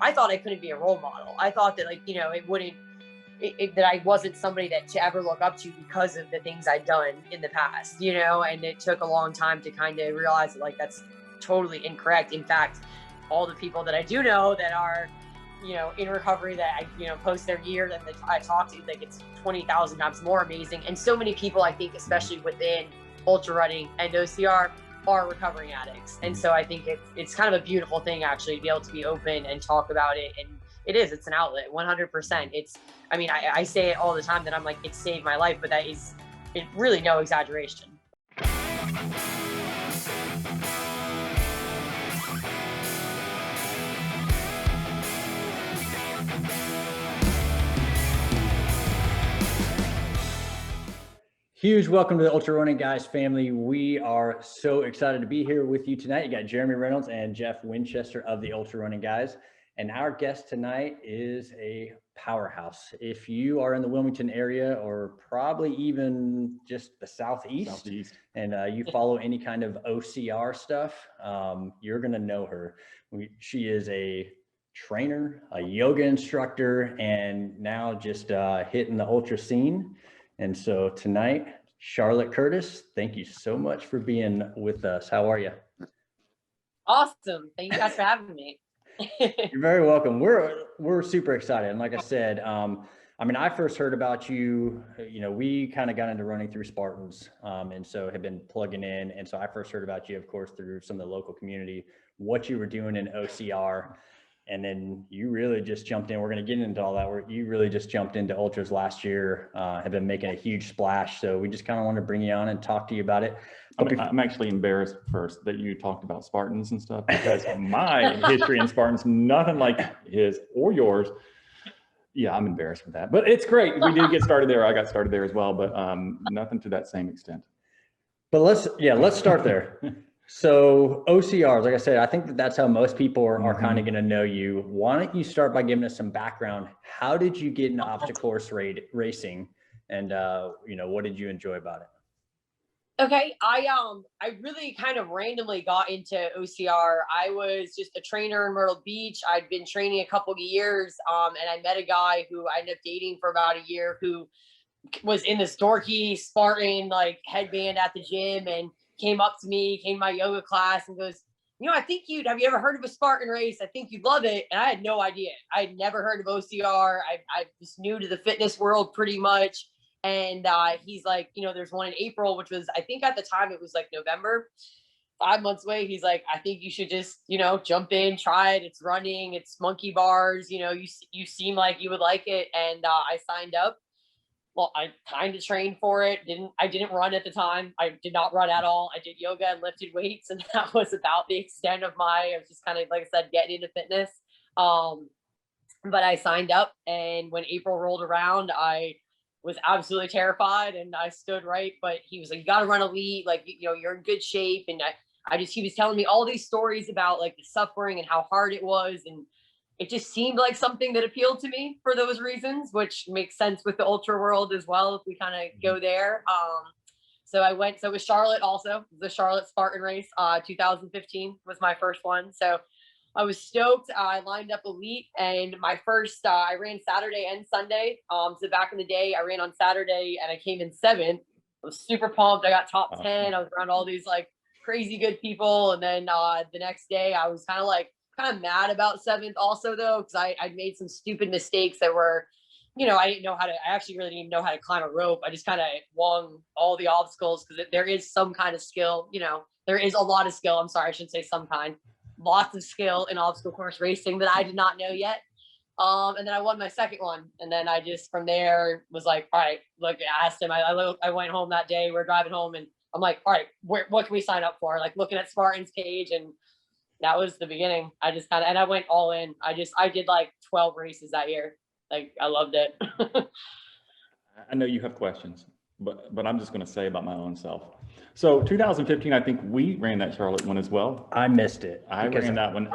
I thought I couldn't be a role model. I thought that, like, that I wasn't somebody to ever look up to because of the things I'd done in the past, and it took a long time to kind of realize that, like, that's totally incorrect. In fact, all the people that I do know that are, in recovery, that I, post their year, that I talk to, like, it's 20,000 times more amazing. And so many people, I think, especially within ultra running and OCR, are recovering addicts. And so I think it's kind of a beautiful thing, actually, to be able to be open and talk about it. And it's an outlet, 100%. I say it all the time that I'm like, it saved my life, but it's really no exaggeration. Huge welcome to the Ultra Running Guys family. We are so excited to be here with you tonight. You got Jeremy Reynolds and Jeff Winchester of the Ultra Running Guys. And our guest tonight is a powerhouse. If you are in the Wilmington area, or probably even just the Southeast. And you follow any kind of OCR stuff, you're going to know her. She is a trainer, a yoga instructor, and now just hitting the ultra scene. And so tonight, Charlotte Curtis, thank you so much for being with us. How are you? Awesome. Thank you guys for having me. You're very welcome. We're super excited. And like I said, I first heard about you, we kind of got into running through Spartans, and so have been plugging in. And so I first heard about you, of course, through some of the local community, what you were doing in OCR. And then you really just jumped in. We're going to get into all that. You really just jumped into ultras last year, have been making a huge splash. So we just kind of wanted to bring you on and talk to you about it. I'm actually embarrassed first that you talked about Spartans and stuff, because my history in Spartans, nothing like his or yours. Yeah, I'm embarrassed with that, but it's great. We did get started there. I got started there as well, but nothing to that same extent. But let's start there. So OCRs, like I said, I think that's how most people are kind of going to know you. Why don't you start by giving us some background? How did you get into obstacle course racing, and what did you enjoy about it? Okay, I really kind of randomly got into OCR. I was just a trainer in Myrtle Beach. I'd been training a couple of years, and I met a guy who I ended up dating for about a year, who was in this dorky Spartan like headband at the gym, and came up to me, came to my yoga class, and goes, have you ever heard of a Spartan race? I think you'd love it. And I had no idea. I had never heard of OCR. I was new to the fitness world pretty much. And he's like, there's one in April, which was, I think at the time it was like November, 5 months away. He's like, I think you should just, jump in, try it. It's running, it's monkey bars. You seem like you would like it. And I signed up. Well, I kind of trained for it. I didn't run at the time. I did not run at all. I did yoga and lifted weights, and that was about the extent of I was just kind of, like I said, getting into fitness. But I signed up, and when April rolled around, I was absolutely terrified, and I stood right. But he was like, you got to run elite. Like, you're in good shape. And he was telling me all these stories about like the suffering and how hard it was. And it just seemed like something that appealed to me for those reasons, which makes sense with the ultra world as well, if we kind of go there. So I went, so it was Charlotte also, the Charlotte Spartan race, 2015 was my first one. So I was stoked. I lined up elite, and my first, I ran Saturday and Sunday. So back in the day, I ran on Saturday and I came in 7th. I was super pumped. I got top 10. I was around all these like crazy good people. And then the next day I was kind of mad about 7th also, though, because I made some stupid mistakes that were, I actually really didn't even know how to climb a rope. I just kind of won all the obstacles, because there is some kind of skill, there is a lot of skill. I'm sorry, I shouldn't say some kind. Lots of skill in obstacle course racing that I did not know yet. And then I won my second one. And then I just, from there, was like, all right, look, I asked him, I went home that day, we're driving home, and I'm like, all right, what can we sign up for? Like, looking at Spartan's page, and that was the beginning. I just and I went all in. I did like 12 races that year. Like, I loved it. I know you have questions, but I'm just going to say about my own self. So 2015, I think we ran that Charlotte one as well. I missed it. I ran that one.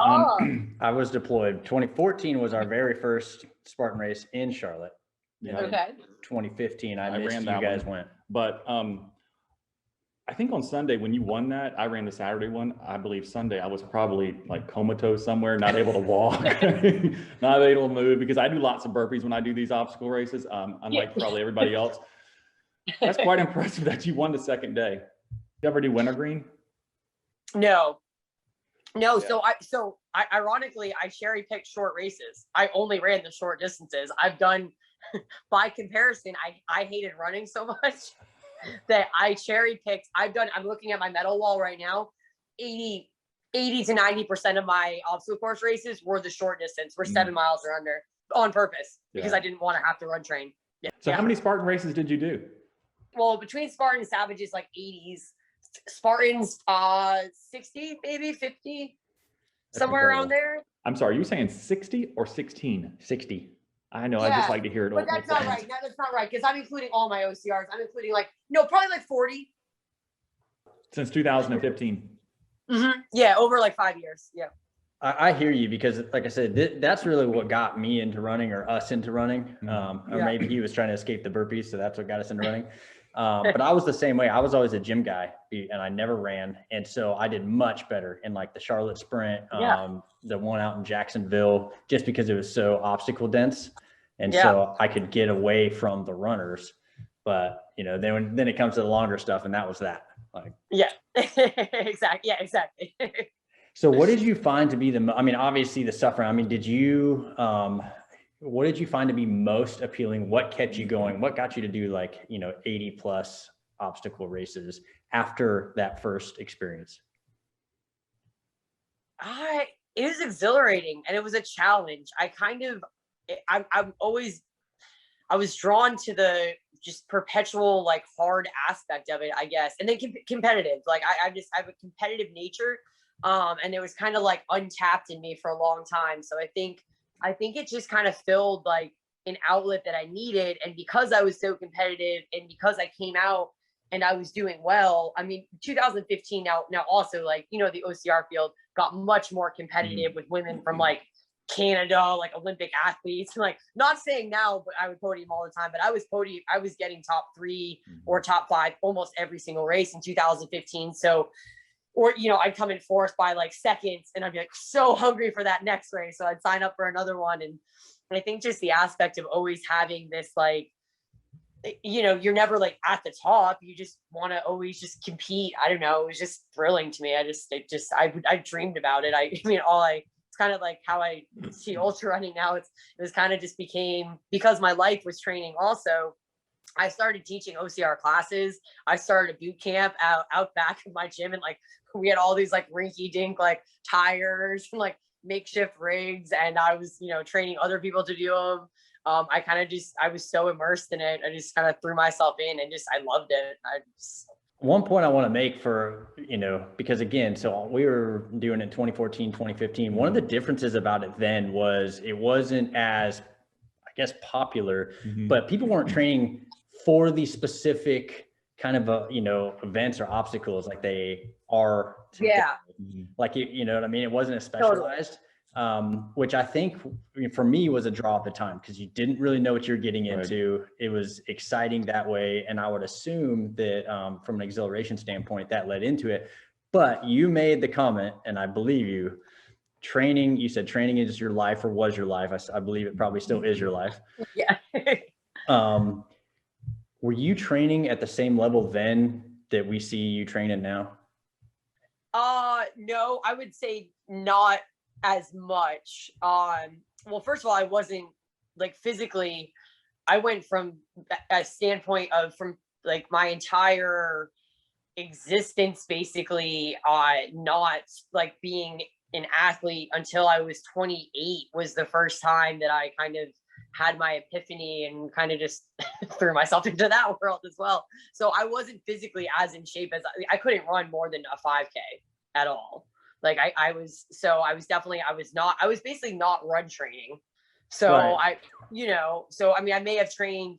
I was deployed. 2014 was our very first Spartan race in Charlotte. Okay. 2015, I missed ran that you guys one. went. But I think on Sunday when you won that, I ran the Saturday one. I believe Sunday I was probably like comatose somewhere, not able to walk, not able to move, because I do lots of burpees when I do these obstacle races, unlike probably everybody else. That's quite impressive that you won the second day. You ever do wintergreen? No. Yeah. So I ironically, I cherry picked short races. I only ran the short distances. I've done, by comparison, I hated running so much that I cherry picked. I'm looking at my medal wall right now. 80 to 90% of my obstacle course races were the short distance, were 7 miles or under, on purpose, because I didn't want to have to run train. Yeah. So how many Spartan races did you do? Well, between Spartan and Savages, like 80s. Spartans, 60, maybe 50, That's somewhere incredible. around there. I'm sorry, you saying 60 or 16? 60. I know, I just like to hear it. But that's not right. No, that's not right, because I'm including all my OCRs. I'm including probably like 40. Since 2015. Yeah, over like 5 years. Yeah. I hear you, because like I said, that's really what got me into running, or us into running. Or maybe he was trying to escape the burpees, so that's what got us into running. But I was the same way. I was always a gym guy, and I never ran. And so I did much better in like the Charlotte Sprint, the one out in Jacksonville, just because it was so obstacle dense. And so I could get away from the runners. But, then it comes to the longer stuff, and that was that. Exactly. Yeah, exactly. So what did you find to be obviously the suffering, did you, what did you find to be most appealing? What kept you going? What got you to do 80 plus obstacle races after that first experience? It was exhilarating, and it was a challenge. I was drawn to the just perpetual, hard aspect of it, I guess. And then competitive, I have a competitive nature. And it was kind of untapped in me for a long time. So I think it just kind of filled an outlet that I needed. And because I was so competitive, and because I came out and I was doing well, 2015 now also the OCR field got much more competitive with women from Canada, Olympic athletes. Not saying now, but I would podium all the time, but I was getting top 3 or top 5 almost every single race in 2015. So, or, I'd come in fourth by seconds, and I'd be so hungry for that next race. So I'd sign up for another one. And I think just the aspect of always having this, you're never at the top. You just want to always just compete. I don't know. It was just thrilling to me. I dreamed about it. It's kind of how I see ultra running now. It was kind of just became, because my life was training also. I started teaching OCR classes. I started a boot camp out back of my gym, and we had all these rinky dink tires and makeshift rigs, and I was training other people to do them. I was so immersed in it. I just kind of threw myself in, and I loved it. One point I want to make because again, so we were doing it in 2014, 2015. One of the differences about it then was it wasn't as, I guess, popular, but people weren't training for the specific kind of events or obstacles like they are today. You know what I mean? It wasn't as specialized, which I think for me was a draw at the time, because you didn't really know what you're getting into. It was exciting that way. And I would assume that from an exhilaration standpoint, that led into it. But you made the comment, and I believe you, you said training is your life, or was your life. I believe it probably still is your life. Yeah. Were you training at the same level then that we see you training now? No, I would say not as much. Well, first of all, I wasn't physically, I went from a standpoint of my entire existence, basically, not being an athlete until I was 28 was the first time that I kind of had my epiphany and kind of just threw myself into that world as well. So I wasn't physically as in shape as I couldn't run more than a 5K at all. I was basically not run training. So I may have trained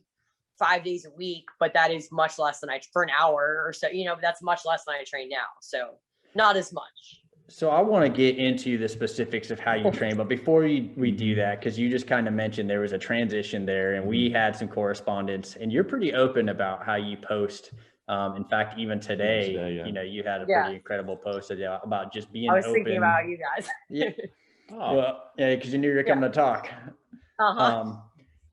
5 days a week, but that is much less than for an hour or so, that's much less than I train now. So not as much. So I want to get into the specifics of how you train, but before we do that, because you just kind of mentioned there was a transition there, and we had some correspondence, and you're pretty open about how you post In fact, even today, yeah. you know, you had a Yeah. pretty incredible post about just being I was open. thinking about you guys. Yeah. Oh, Well, yeah, because you knew you were coming to talk. Uh-huh.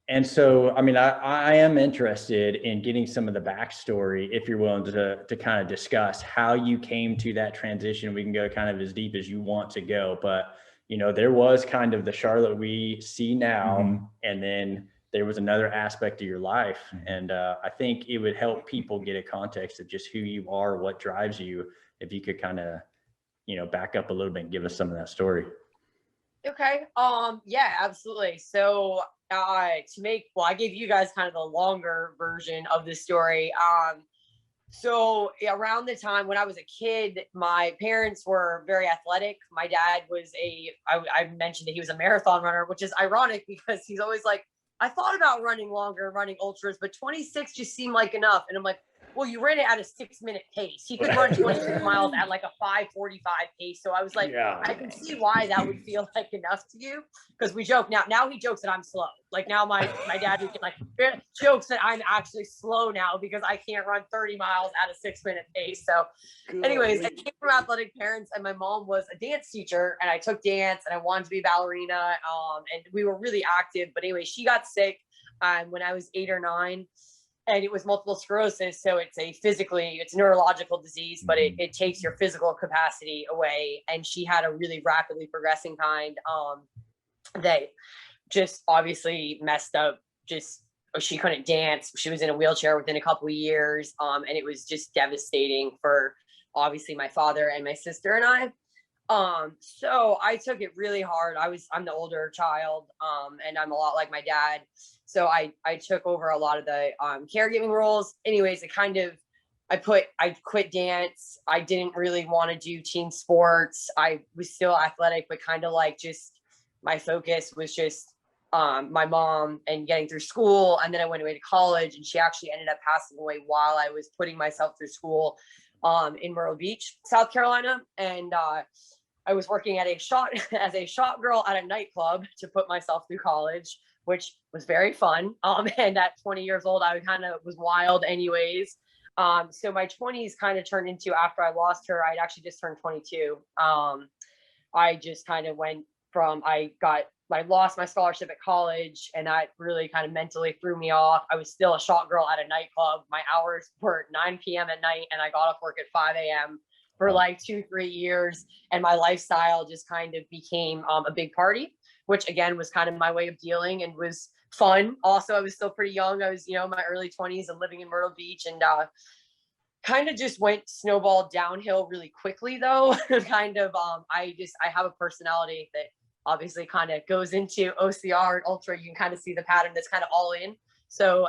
And so, I mean, I am interested in getting some of the backstory, if you're willing to kind of discuss how you came to that transition. We can go kind of as deep as you want to go, but you know, there was kind of the Charlotte we see now, and then there was another aspect of your life. And I think it would help people get a context of just who you are, what drives you, if you could kind of, you know, back up a little bit and give us some of that story. Okay. Yeah, absolutely. So I gave you guys kind of the longer version of the story. So around the time when I was a kid, my parents were very athletic. My dad was I mentioned that he was a marathon runner, which is ironic because he's always like, I thought about running longer, running ultras, but 26 just seemed like enough. And I'm like, well, you ran it at a 6-minute pace. He could run 26 miles at like a 5:45 pace. So I was like, I can see why that would feel like enough to you. Because we joke now he jokes that I'm slow. Like now my dad jokes that I'm actually slow now because I can't run 30 miles at a 6-minute pace. So anyways, I came from athletic parents, and my mom was a dance teacher, and I took dance and I wanted to be a ballerina. And we were really active. But anyway, she got sick when I was 8 or 9. And it was multiple sclerosis. So it's it's neurological disease, but it takes your physical capacity away. And she had a really rapidly progressing kind that just obviously messed up. She couldn't dance. She was in a wheelchair within a couple of years. And it was just devastating for obviously my father and my sister and I. So I took it really hard. I'm the older child, and I'm a lot like my dad. So I took over a lot of the caregiving roles. Anyways, I quit dance. I didn't really want to do team sports. I was still athletic, but kind of like just my focus was just my mom and getting through school. And then I went away to college, and she actually ended up passing away while I was putting myself through school in Myrtle Beach, South Carolina. And I was working as a shot girl at a nightclub to put myself through college, which was very fun. And at 20 years old, I kind of was wild anyways. So my 20s kind of turned into, after I lost her, I'd actually just turned 22. I just kind of went from, I lost my scholarship at college, and that really kind of mentally threw me off. I was still a shot girl at a nightclub. My hours were 9 p.m. at night, and I got off work at 5 a.m. for like 2-3 years. And my lifestyle just kind of became a big party, which again was kind of my way of dealing and was fun. Also, I was still pretty young. I was, in my early 20s and living in Myrtle Beach, and kind of just snowballed downhill really quickly though. I have a personality that obviously kind of goes into OCR and ultra. You can kind of see the pattern that's kind of all in. So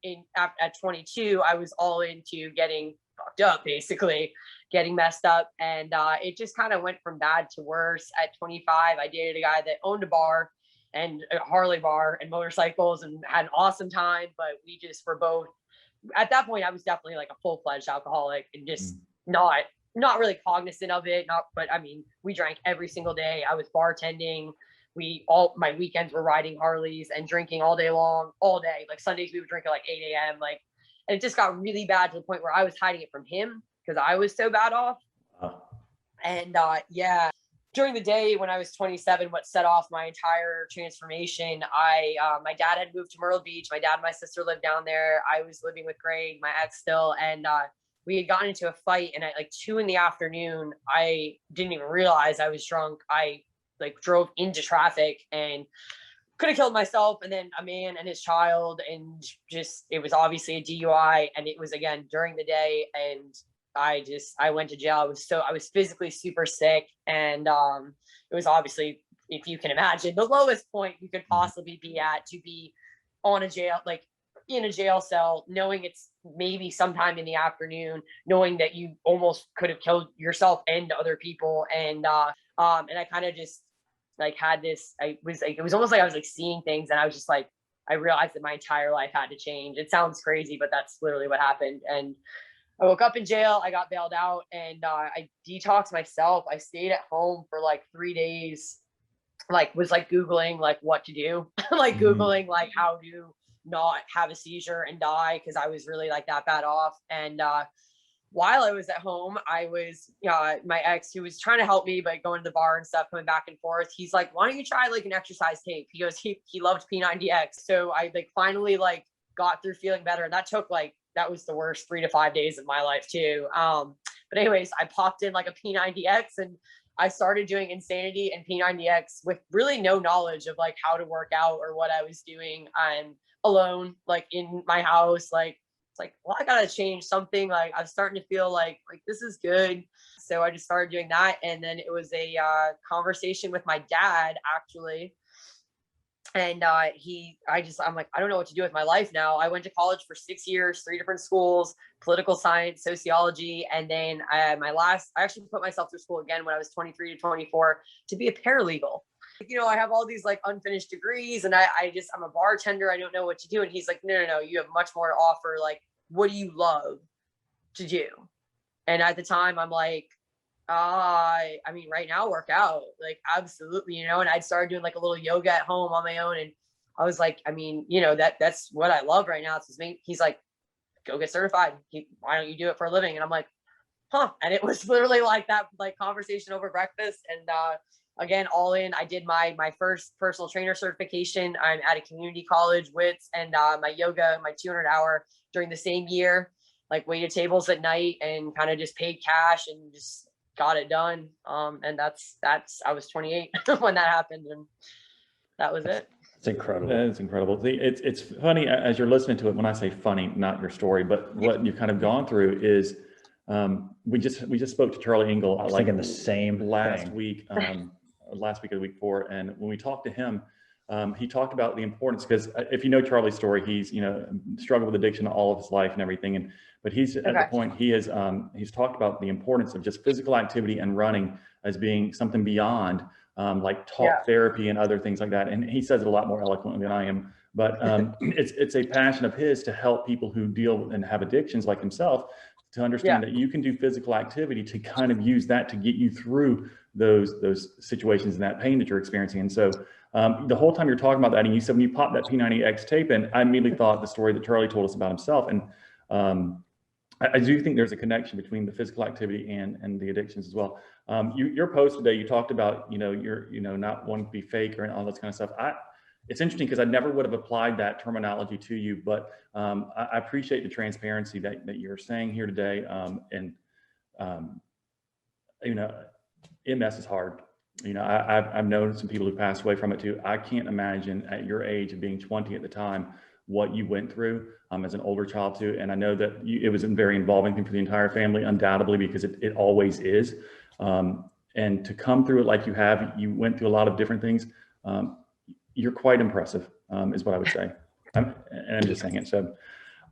at 22, I was all into getting fucked up, basically getting messed up. And it just kind of went from bad to worse. At 25, I dated a guy that owned a bar and a Harley bar and motorcycles and had an awesome time. But we just were both, at that point, I was definitely like a full-fledged alcoholic and just not really cognizant of it. But I mean, we drank every single day. I was bartending. My weekends were riding Harleys and drinking all day long, all day. Like Sundays, we would drink at like 8 a.m. And it just got really bad to the point where I was hiding it from him because I was so bad off. And during the day when I was 27, what set off my entire transformation, my dad had moved to Myrtle Beach. My dad and my sister lived down there. I was living with Greg, my ex still, and we had gotten into a fight. And at like 2 p.m, I didn't even realize I was drunk. I drove into traffic and could have killed myself, and then a man and his child, and just, it was obviously a DUI, and it was again during the day, and I went to jail. I was physically super sick, and it was obviously, if you can imagine, the lowest point you could possibly be at, to be in a jail cell, knowing it's maybe sometime in the afternoon, knowing that you almost could have killed yourself and other people, and I kind of just had this, it was almost like I was seeing things, and I was just I realized that my entire life had to change. It sounds crazy, but that's literally what happened. And I woke up in jail. I got bailed out, and I detoxed myself. I stayed at home for 3 days, was Googling what to do, Googling how to not have a seizure and die, because I was really like that bad off. And while I was at home, I was my ex, who was trying to help me, but going to the bar and stuff, coming back and forth. He's like, "Why don't you try like an exercise tape?" He goes, he loved P90X. So I like finally like got through feeling better. And that took like, that was the worst 3 to 5 days of my life too. But anyways, I popped in like a P90X, and I started doing Insanity and P90X with really no knowledge of like how to work out or what I was doing. I'm alone, like in my house, like it's like, well, I gotta change something. Like I'm starting to feel like this is good. So I just started doing that. And then it was a conversation with my dad, actually. And I'm like, I don't know what to do with my life now. I went to college for 6 years, 3 different schools, political science, sociology. And then I actually put myself through school again when I was 23 to 24 to be a paralegal. I have all these like unfinished degrees, and I'm a bartender. I don't know what to do. And he's like, no, you have much more to offer. Like, what do you love to do? And at the time I'm like, I mean, right now work out, like absolutely, and I'd started doing like a little yoga at home on my own. And I was like, I mean, that's what I love right now. It's me. He's like, go get certified. Why don't you do it for a living? And I'm like, huh. And it was literally like that, like conversation over breakfast. And again, all in, I did my first personal trainer certification. I'm at a community college, WITS, and my yoga, my 200-hour during the same year, like waited tables at night and kind of just paid cash and just got it done. And that's I was 28 when that happened, and that was it. It's incredible. It's incredible. It's funny as you're listening to it. When I say funny, not your story, but what you've kind of gone through is, we just spoke to Charlie Engel. I was thinking the same last thing. week, last week or the week before, and when we talked to him, he talked about the importance, because if you know Charlie's story, he's struggled with addiction all of his life and everything, but he's at the point he's talked about the importance of just physical activity and running as being something beyond like talk therapy and other things like that. And he says it a lot more eloquently than I am, but it's a passion of his to help people who deal and have addictions like himself to understand that you can do physical activity to kind of use that to get you through those situations and that pain that you're experiencing. And so the whole time you're talking about that, and you said when you popped that P90X tape in, I immediately thought the story that Charlie told us about himself. And I do think there's a connection between the physical activity and the addictions as well. Your post today, you talked about, you're not wanting to be fake or all this kind of stuff. It's interesting because I never would have applied that terminology to you, but I appreciate the transparency that you're saying here today. MS is hard. I've known some people who passed away from it too. I can't imagine at your age of being 20 at the time what you went through as an older child too. And I know that it was a very involving thing for the entire family, undoubtedly, because it always is. And to come through it like you have, you went through a lot of different things. You're quite impressive, is what I would say. I'm just saying it. So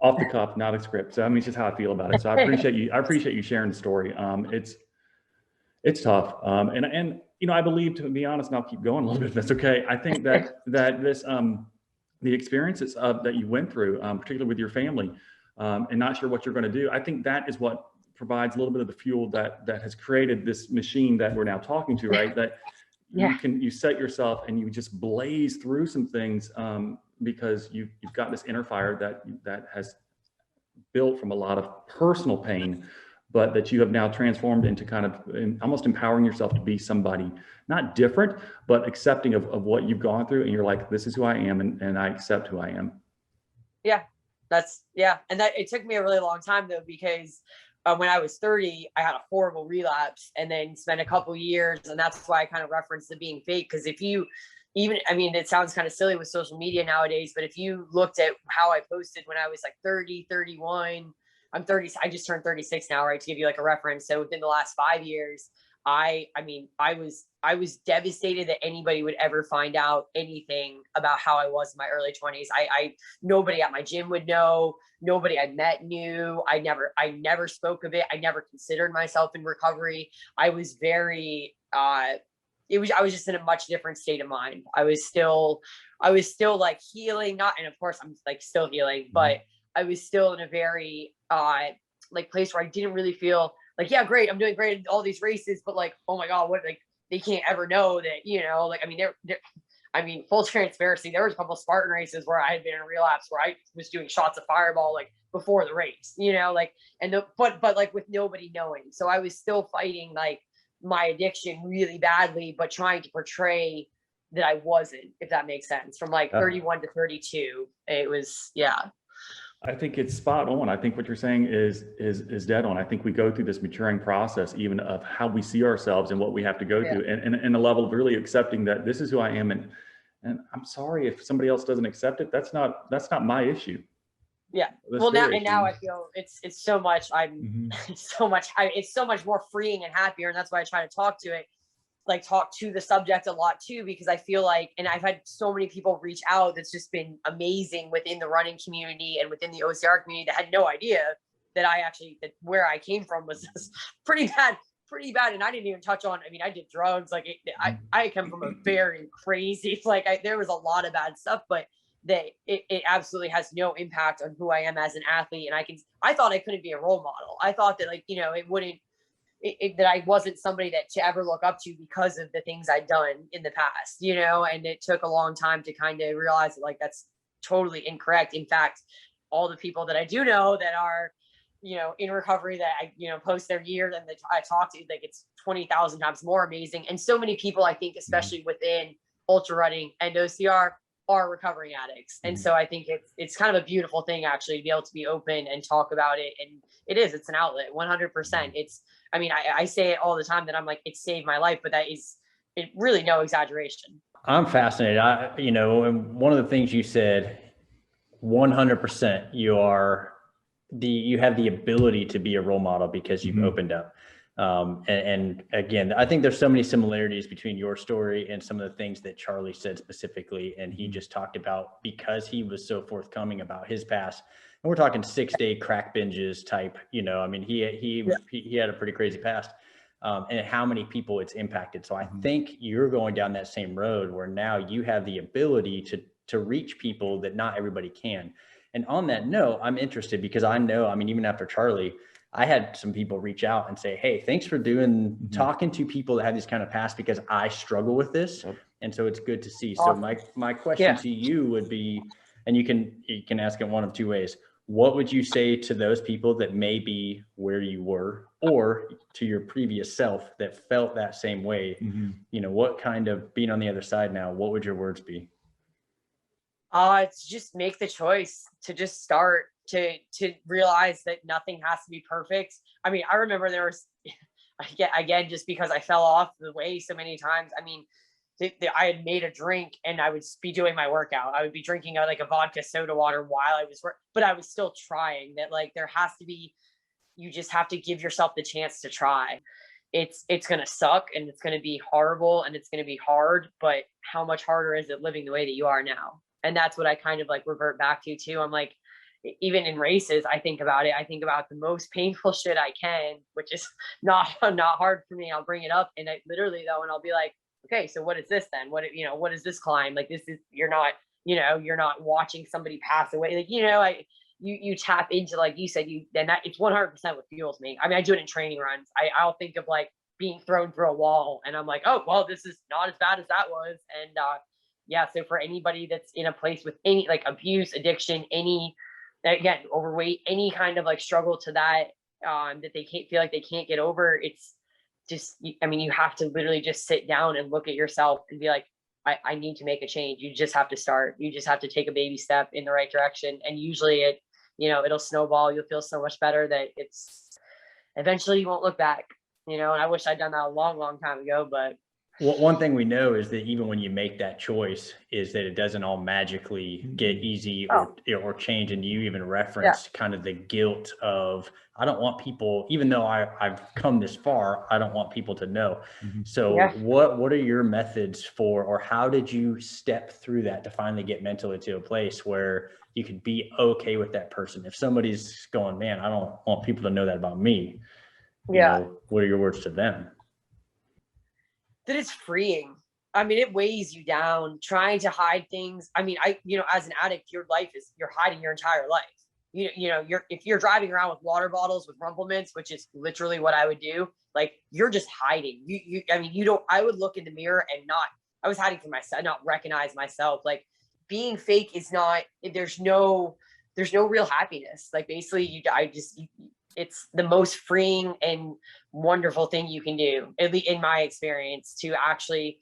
off the cuff, not a script. So I mean, it's just how I feel about it. So I appreciate you sharing the story. It's tough. And I believe, to be honest, and I'll keep going a little bit if that's okay. I think that this, the experiences that you went through, particularly with your family, and not sure what you're going to do, I think that is what provides a little bit of the fuel that has created this machine that we're now talking to, right? That you set yourself and you just blaze through some things because you've got this inner fire that has built from a lot of personal pain, but that you have now transformed into kind of almost empowering yourself to be somebody not different, but accepting of what you've gone through. And you're like, this is who I am, and I accept who I am. Yeah, and that it took me a really long time though, because when I was 30, I had a horrible relapse and then spent a couple years. And that's why I kind of referenced the being fake. Because if you it sounds kind of silly with social media nowadays, but if you looked at how I posted when I was like 30, 31, I'm 30, I just turned 36 now, right? To give you like a reference. So within the last 5 years, I was devastated that anybody would ever find out anything about how I was in my early 20s. Nobody at my gym would know. Nobody I met knew. I never spoke of it. I never considered myself in recovery. I was very, I was just in a much different state of mind. I was still like healing, and of course I'm like still healing, but I was still in a very, like place where I didn't really feel like, yeah, great, I'm doing great in all these races, but like, oh my God, what, like, they can't ever know that, like, I mean, I mean, full transparency, there was a couple of Spartan races where I had been in a relapse where I was doing shots of Fireball like before the race, like, but like with nobody knowing. So I was still fighting like my addiction really badly, but trying to portray that I wasn't, if that makes sense. From like 31 to 32, it was, yeah. I think it's spot on. I think what you're saying is dead on. I think we go through this maturing process, even of how we see ourselves and what we have to go through, and a level of really accepting that this is who I am, and I'm sorry if somebody else doesn't accept it. That's not my issue. Yeah. Well, now I feel it's so much. It's so much more freeing and happier, and that's why I try to talk to the subject a lot too, because I feel like, and I've had so many people reach out that's just been amazing within the running community and within the OCR community that had no idea that that where I came from was just pretty bad. And I didn't even touch on, I mean, I did drugs. Like I come from a very crazy, there was a lot of bad stuff, but it absolutely has no impact on who I am as an athlete. And I thought I couldn't be a role model. I thought that it wouldn't, that I wasn't somebody to ever look up to because of the things I'd done in the past, and it took a long time to kind of realize that that's totally incorrect. In fact, all the people that I do know that are, in recovery that I, post their year and that I talk to, it's 20,000 times more amazing. And so many people, I think, especially within ultra running and OCR, are recovering addicts. And so I think it's kind of a beautiful thing actually to be able to be open and talk about it. And it's an outlet, 100%. I say it all the time that I'm like, it saved my life, but it really no exaggeration. I'm fascinated. And one of the things you said, 100%, you have the ability to be a role model because you've opened up. And again, I think there's so many similarities between your story and some of the things that Charlie said specifically. And he just talked about, because he was so forthcoming about his past, and we're talking 6-day crack binges type, he had a pretty crazy past, and how many people it's impacted. So I think you're going down that same road where now you have the ability to reach people that not everybody can. And on that note, I'm interested because I know, even after Charlie, I had some people reach out and say, hey, thanks for talking to people that have these kind of past, because I struggle with this. And so it's good to see. So my question to you would be, and you can ask it one of two ways. What would you say to those people that may be where you were, or to your previous self that felt that same way? What kind of, being on the other side now, what would your words be? It's just make the choice to just start, to realize that nothing has to be perfect. I remember there was, again, just because I fell off the way so many times. I had made a drink and I would be doing my workout. I would be drinking a vodka soda water while I was but I was still trying. That there has to be, you just have to give yourself the chance to try. It's going to suck and it's going to be horrible and it's going to be hard, but how much harder is it living the way that you are now? And that's what I kind of revert back to too. I'm like, even in races, I think about it. I think about the most painful shit I can, which is not hard for me. I'll bring it up, and I literally though, and I'll be like, okay, so what is this then? What is this climb? This is, you're not watching somebody pass away. You tap into, like you said, it's 100% what fuels me. I do it in training runs. I'll think of being thrown through a wall, and I'm like, oh well, this is not as bad as that was. And so for anybody that's in a place with any abuse, addiction, again, overweight, any kind of struggle to that, that they can't feel like they can't get over, it's just, you have to literally just sit down and look at yourself and be like, I need to make a change. You just have to start. You just have to take a baby step in the right direction. And usually it'll snowball. You'll feel so much better that it's eventually you won't look back, and I wish I'd done that a long, long time ago, but. Well, one thing we know is that even when you make that choice, is that it doesn't all magically get easy or change. And you even referenced kind of the guilt of, I don't want people, even though I've come this far, I don't want people to know. So what are your methods for, or how did you step through that to finally get mentally to a place where you could be okay with that person? If somebody's going, man, I don't want people to know that about me. What are your words to them? That it's freeing. It weighs you down trying to hide things. As an addict, your life is, you're hiding your entire life. If you're driving around with water bottles with Rumple Mints, which is literally what I would do, you're just hiding. I would look in the mirror and was hiding from myself, not recognize myself. Like being fake is not, there's no real happiness. Like basically it's the most freeing and wonderful thing you can do, at least in my experience, to actually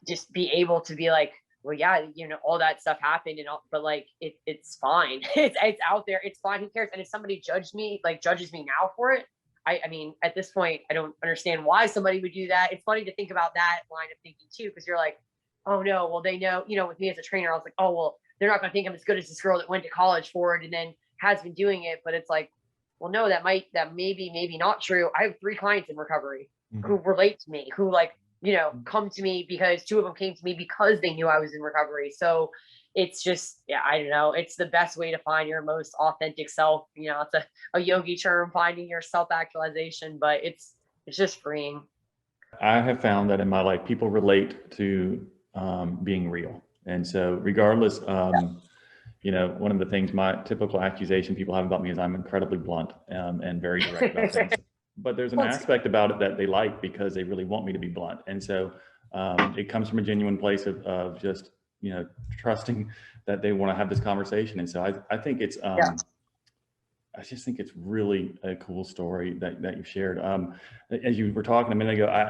just be able to be like, well, yeah, you know, all that stuff happened and all, but like, it's fine. It's out there. It's fine. Who cares? And if somebody judges me now for it, I mean, at this point, I don't understand why somebody would do that. It's funny to think about that line of thinking too, because you're like, oh no, well, they know, you know, with me as a trainer, I was like, oh, well, they're not going to think I'm as good as this girl that went to college for it and then has been doing it. But it's like, well, no, that maybe not true. I have 3 clients in recovery who relate to me, who like, you know, come to me because 2 of them came to me because they knew I was in recovery. So it's just, yeah, I don't know. It's the best way to find your most authentic self. You know, it's a yogi term, finding your self-actualization, but it's just freeing. I have found that in my life, people relate to being real. And so regardless, you know, one of the things, my typical accusation people have about me is I'm incredibly blunt and very direct about things. But there's an aspect about it that they like because they really want me to be blunt. And so it comes from a genuine place of just, you know, trusting that they want to have this conversation. And so I think it's, I just think it's really a cool story that you shared. As you were talking a minute ago,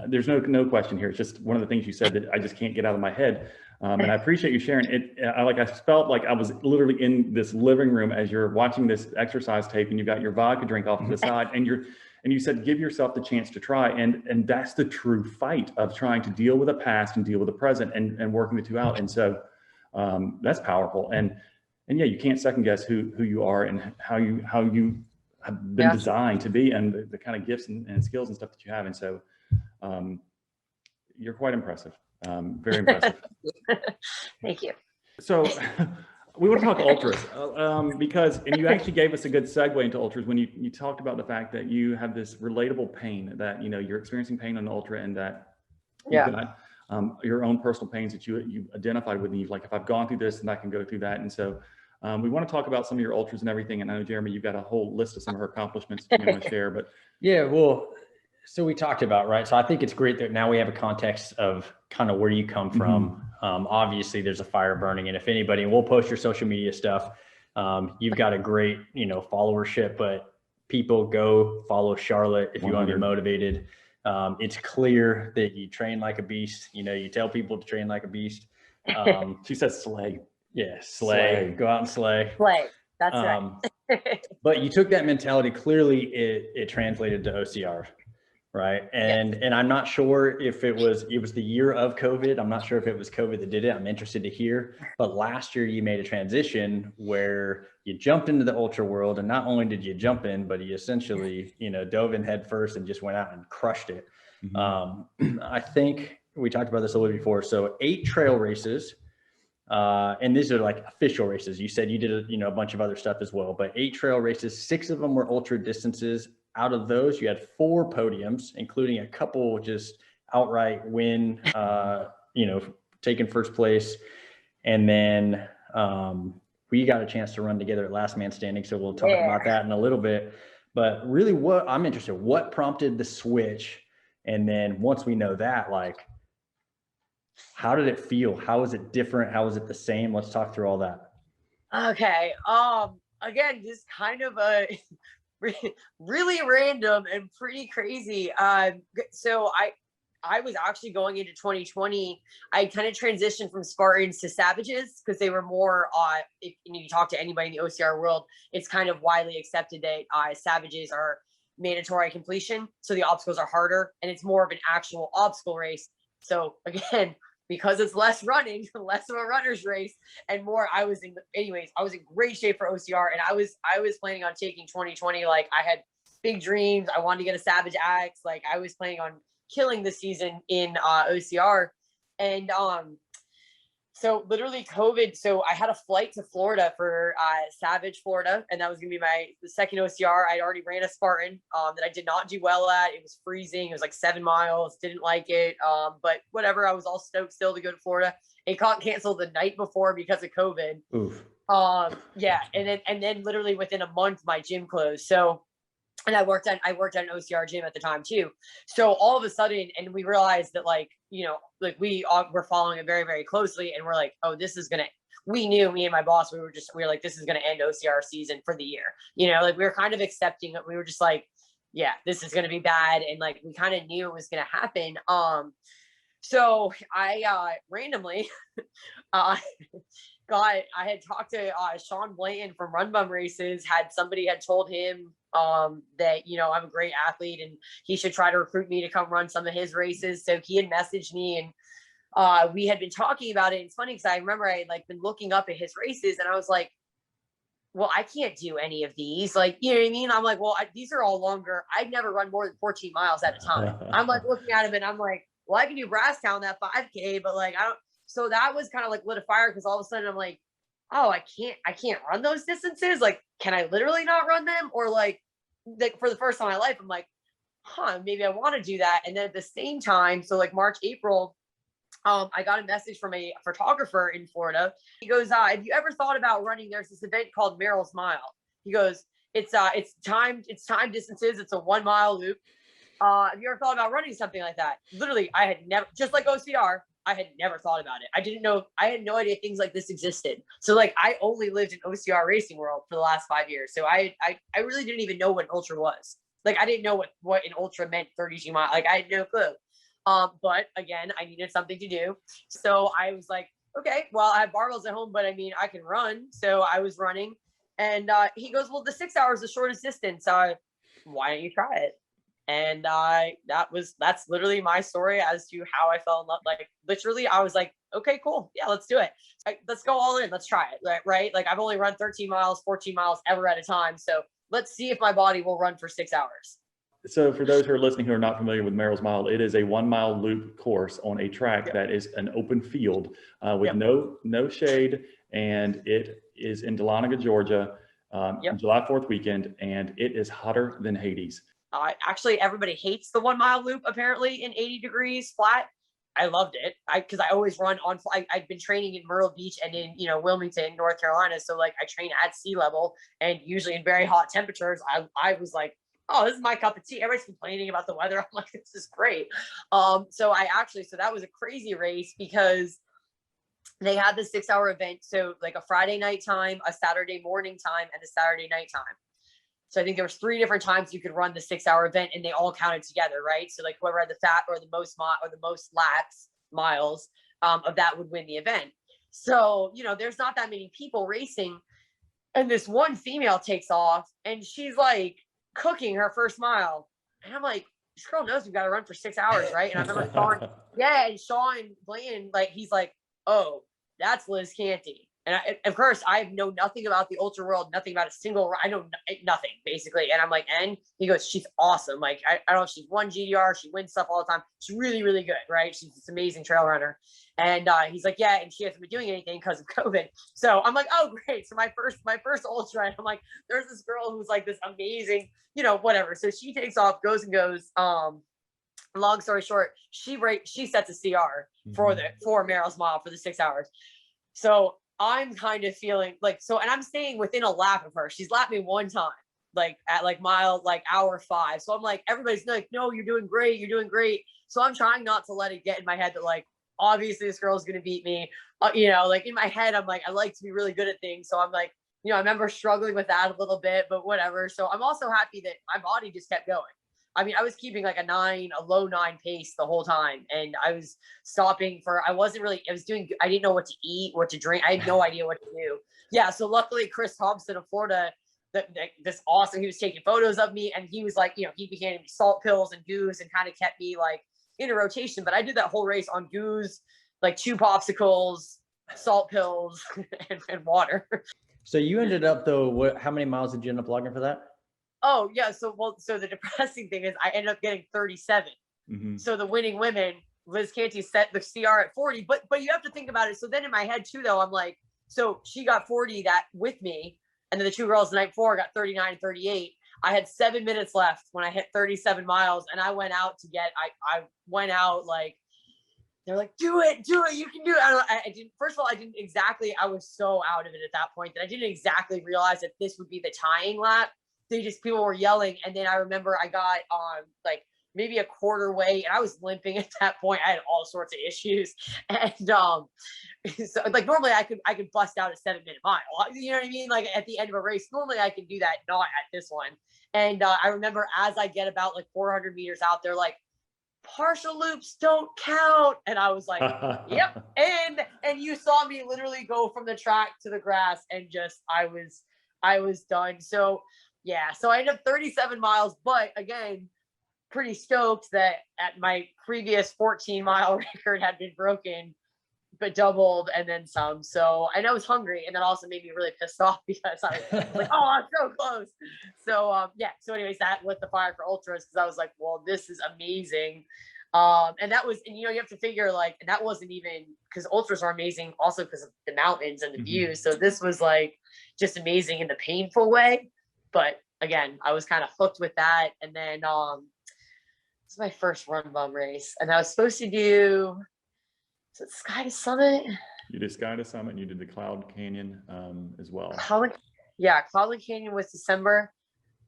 there's no question here. It's just one of the things you said that I just can't get out of my head. And I appreciate you sharing it. I felt like I was literally in this living room as you're watching this exercise tape and you've got your vodka drink off to the side and you said, give yourself the chance to try. And that's the true fight of trying to deal with the past and deal with the present and working the two out. And so that's powerful. And yeah, you can't second guess who you are and how you have been designed to be and the kind of gifts and skills and stuff that you have. And so you're quite impressive. Very impressive. Thank you. So we want to talk ultras because you actually gave us a good segue into ultras when you talked about the fact that you have this relatable pain, that, you know, you're experiencing pain on an ultra and that you've got your own personal pains that you identified with. And you've like, if I've gone through this, then I can go through that. And so we want to talk about some of your ultras and everything. And I know, Jeremy, you've got a whole list of some of her accomplishments you want to share, but yeah, well, so we talked about, right? So I think it's great that now we have a context of kind of where you come from. Obviously there's a fire burning, and if anybody, and we'll post your social media stuff. You've got a great, you know, followership, but people go follow Charlotte if you want to be motivated. It's clear that you train like a beast. You know, you tell people to train like a beast. She says slay. Yeah, slay. Go out and slay. Slay. That's right. But you took that mentality. Clearly, it translated to OCR. Right. And I'm not sure if it was the year of COVID. I'm not sure if it was COVID that did it. I'm interested to hear. But last year you made a transition where you jumped into the ultra world, and not only did you jump in, but you essentially, you know, dove in head first and just went out and crushed it. I think we talked about this a little before. So 8 trail races, and these are like official races. You said you did, you know, a bunch of other stuff as well, but 8 trail races, 6 of them were ultra distances. Out of those, you had 4 podiums, including a couple just outright win, you know, taking first place. And then we got a chance to run together at Last Man Standing. So we'll talk about that in a little bit. But really what I'm interested, what prompted the switch? And then once we know that, like, how did it feel? How was it different? How was it the same? Let's talk through all that. Okay. Again, just kind of a really random and pretty crazy. So I was actually going into 2020. I kind of transitioned from Spartans to Savages because they were more, if you talk to anybody in the OCR world, it's kind of widely accepted that Savages are mandatory completion. So the obstacles are harder and it's more of an actual obstacle race. So again, because it's less running, less of a runner's race and more, I was in great shape for OCR. And I was planning on taking 2020. Like I had big dreams. I wanted to get a Savage Axe. Like I was planning on killing the season in OCR. And so literally COVID. So I had a flight to Florida for Savage, Florida. And that was going to be the second OCR. I'd already ran a Spartan that I did not do well at. It was freezing. It was like 7 miles. Didn't like it. But whatever. I was all stoked still to go to Florida. It got canceled the night before because of COVID. Oof. Yeah. And then literally within a month, my gym closed. So And I worked at an OCR gym at the time too. So all of a sudden, and we realized that like, you know, like we were following it very, very closely. And we're like, oh, this is going to, we knew, me and my boss, we were like, this is going to end OCR season for the year. You know, like we were kind of accepting it. We were just like, yeah, this is going to be bad. And like, we kind of knew it was going to happen. So I randomly I had talked to Sean Blanton from Run Bum Races. Somebody had told him that, you know, I'm a great athlete and he should try to recruit me to come run some of his races. So he had messaged me and we had been talking about it. It's funny because I remember I had like been looking up at his races and I was like, well, I can't do any of these. Like, you know what I mean? I'm like, well, these are all longer. I've never run more than 14 miles at a time. I'm like looking at him and I'm like, well, I can do Brasstown, that 5K, but like, I don't. So that was kind of like lit a fire because all of a sudden I'm like, oh, I can't run those distances. Like, can I literally not run them? Or like for the first time in my life, I'm like, maybe I want to do that. And then at the same time, so like March, April, I got a message from a photographer in Florida. He goes, have you ever thought about running? There's this event called Merrill's Mile. He goes, it's time distances. It's a 1 mile loop. Have you ever thought about running something like that? Literally, I had never, just like OCR, I had never thought about it. I had no idea things like this existed. So like, I only lived in OCR racing world for the last 5 years. So I really didn't even know what an ultra was. Like, I didn't know what an ultra meant, 32 miles. Like, I had no clue. But again, I needed something to do. So I was like, okay, well, I have barbells at home, but I mean, I can run. So I was running and he goes, well, the 6 hours is the shortest distance. Why don't you try it? And that's literally my story as to how I fell in love. Like literally I was like, okay, cool. Yeah, let's do it. Let's go all in. Let's try it. Right. Like I've only run 13 miles, 14 miles ever at a time. So let's see if my body will run for 6 hours. So for those who are listening who are not familiar with Merrill's Mile, it is a 1 mile loop course on a track that is an open field with no shade, and it is in Dahlonega, Georgia, July 4th weekend, and it is hotter than Hades. Actually, everybody hates the 1 mile loop apparently in 80 degrees flat. I loved it because I always run on. I've been training in Myrtle Beach and in Wilmington, North Carolina. So like I train at sea level and usually in very hot temperatures. I was like, oh, this is my cup of tea. Everybody's complaining about the weather. I'm like, this is great. So that was a crazy race because they had the 6 hour event. So like a Friday night time, a Saturday morning time, and a Saturday night time. So I think there was 3 different times you could run the 6 hour event and they all counted together, right? So like whoever had the fat or the most laps miles of that would win the event. So, there's not that many people racing. And this one female takes off and she's like cooking her first mile. And I'm like, this girl knows we've got to run for 6 hours, right? And I remember Sean Blanton, like, he's like, oh, that's Liz Canty. And of course, I know nothing about the ultra world, nothing about a single, I know nothing basically. And I'm like, and he goes, she's awesome. Like, I don't know if she's won GDR, she wins stuff all the time. She's really, really good, right? She's this amazing trail runner. And he's like, yeah, and she hasn't been doing anything because of COVID. So I'm like, oh, great. So my first ultra, and I'm like, there's this girl who's like this amazing, whatever. So she takes off, goes. Long story short, she sets a CR for Merrill's Mile for the 6 hours. So I'm kind of feeling like, and I'm staying within a lap of her. She's lapped me one time, like at like hour 5. So I'm like, everybody's like, no, you're doing great. You're doing great. So I'm trying not to let it get in my head that like, obviously this girl's going to beat me. Like in my head, I'm like, I like to be really good at things. So I'm like, I remember struggling with that a little bit, but whatever. So I'm also happy that my body just kept going. I mean, I was keeping like a low 9 pace the whole time. And I was stopping I didn't know what to eat, what to drink. I had no idea what to do. Yeah. So luckily Chris Thompson of Florida, he was taking photos of me and he was like, he began me salt pills and goos and kind of kept me like in a rotation. But I did that whole race on goos, like 2 popsicles, salt pills and water. So you ended up though, how many miles did you end up logging for that? Oh yeah. So the depressing thing is I ended up getting 37. Mm-hmm. So the winning women, Liz Canty set the CR at 40, but you have to think about it. So then in my head too, though, I'm like, so she got 40 that with me. And then the 2 girls the night before got 39 and 38. I had 7 minutes left when I hit 37 miles and I went out I went out like, they're like, do it, you can do it. I didn't, first of all, I was so out of it at that point that I didn't exactly realize that this would be the tying lap. people were yelling. And then I remember I got like maybe a quarter way, and I was limping at that point. I had all sorts of issues. And so like normally I could bust out a 7-minute mile. You know what I mean? Like at the end of a race, normally I can do that, not at this one. And I remember as I get about like 400 meters out there, like, partial loops don't count. And I was like, yep. And you saw me literally go from the track to the grass, and just I was done. So yeah, so I ended up 37 miles, but again, pretty stoked that at my previous 14-mile record had been broken, but doubled and then some. So, and I was hungry, and that also made me really pissed off because I was like, oh, I'm so close. So yeah, so anyways, that lit the fire for ultras, because I was like, well, this is amazing. And that was, and you know, you have to figure like, and that wasn't even, because ultras are amazing also because of the mountains and the views. So this was like just amazing in the painful way. But again, I was kind of hooked with that. And then this was my first run bum race, and I was supposed to do, is it Sky to Summit? You did Sky to Summit, and you did the Cloud Canyon as well. Cloud Canyon was December.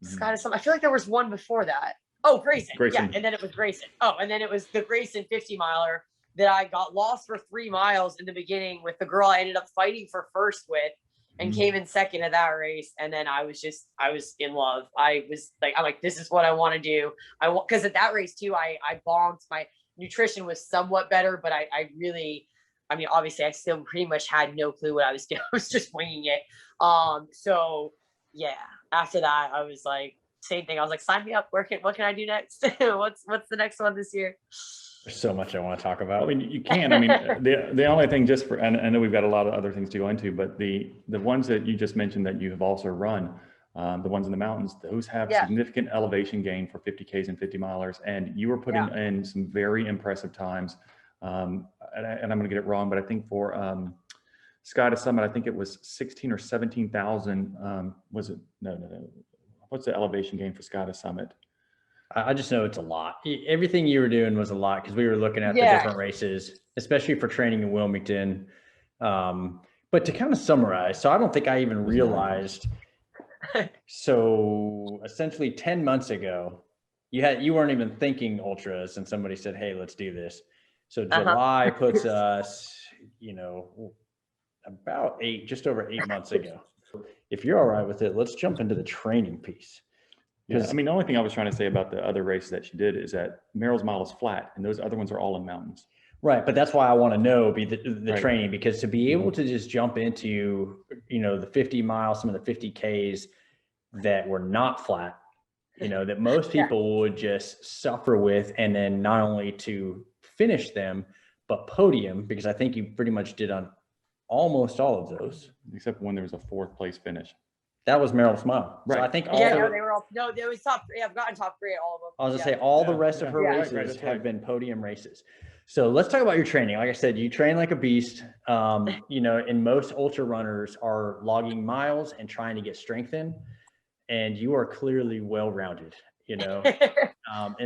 Sky to Summit. I feel like there was one before that. Oh, Grayson. Yeah, and then it was Grayson. Oh, and then it was the Grayson 50-miler that I got lost for 3 miles in the beginning with the girl I ended up fighting for first with, and came in second at that race. And then I was in love. I'm like, this is what I want to do. Because at that race too, I bombed. My nutrition was somewhat better, but I really, I mean, obviously I still pretty much had no clue what I was doing. I was just winging it. So yeah, after that, I was like, same thing. I was like, sign me up. What can I do next? What's the next one this year? There's so much I want to talk about. I mean, you can. I mean, the only thing, just for, and I know we've got a lot of other things to go into, but the ones that you just mentioned that you have also run, the ones in the mountains, those have significant elevation gain for 50Ks and 50 milers. And you were putting in some very impressive times. And I'm going to get it wrong, but I think for Sky to Summit, I think it was 16 or 17,000. Was it? No. What's the elevation gain for Sky to Summit? I just know it's a lot. Everything you were doing was a lot, because we were looking at the different races, especially for training in Wilmington. But to kind of summarize, so I don't think I even realized. So essentially 10 months ago, you weren't even thinking ultras, and somebody said, hey, let's do this. So July puts us, about just over 8 months ago. If you're all right with it, let's jump into the training piece. Yeah, I mean, the only thing I was trying to say about the other races that she did is that Merrill's Mile is flat, and those other ones are all in mountains. Right, but that's why I want to know the training, because to be able to just jump into, the 50 miles, some of the 50Ks that were not flat, that most people would just suffer with, and then not only to finish them, but podium, because I think you pretty much did on almost all of those. Except when there was a 4th place finish. That was Merrill's Mile. Right. So I think they were all, no, there was top 3. I've gotten top 3 at all of them. I was gonna say all the rest of her races have been podium races. So let's talk about your training. Like I said, you train like a beast. And most ultra runners are logging miles and trying to get strength in, and you are clearly well-rounded, and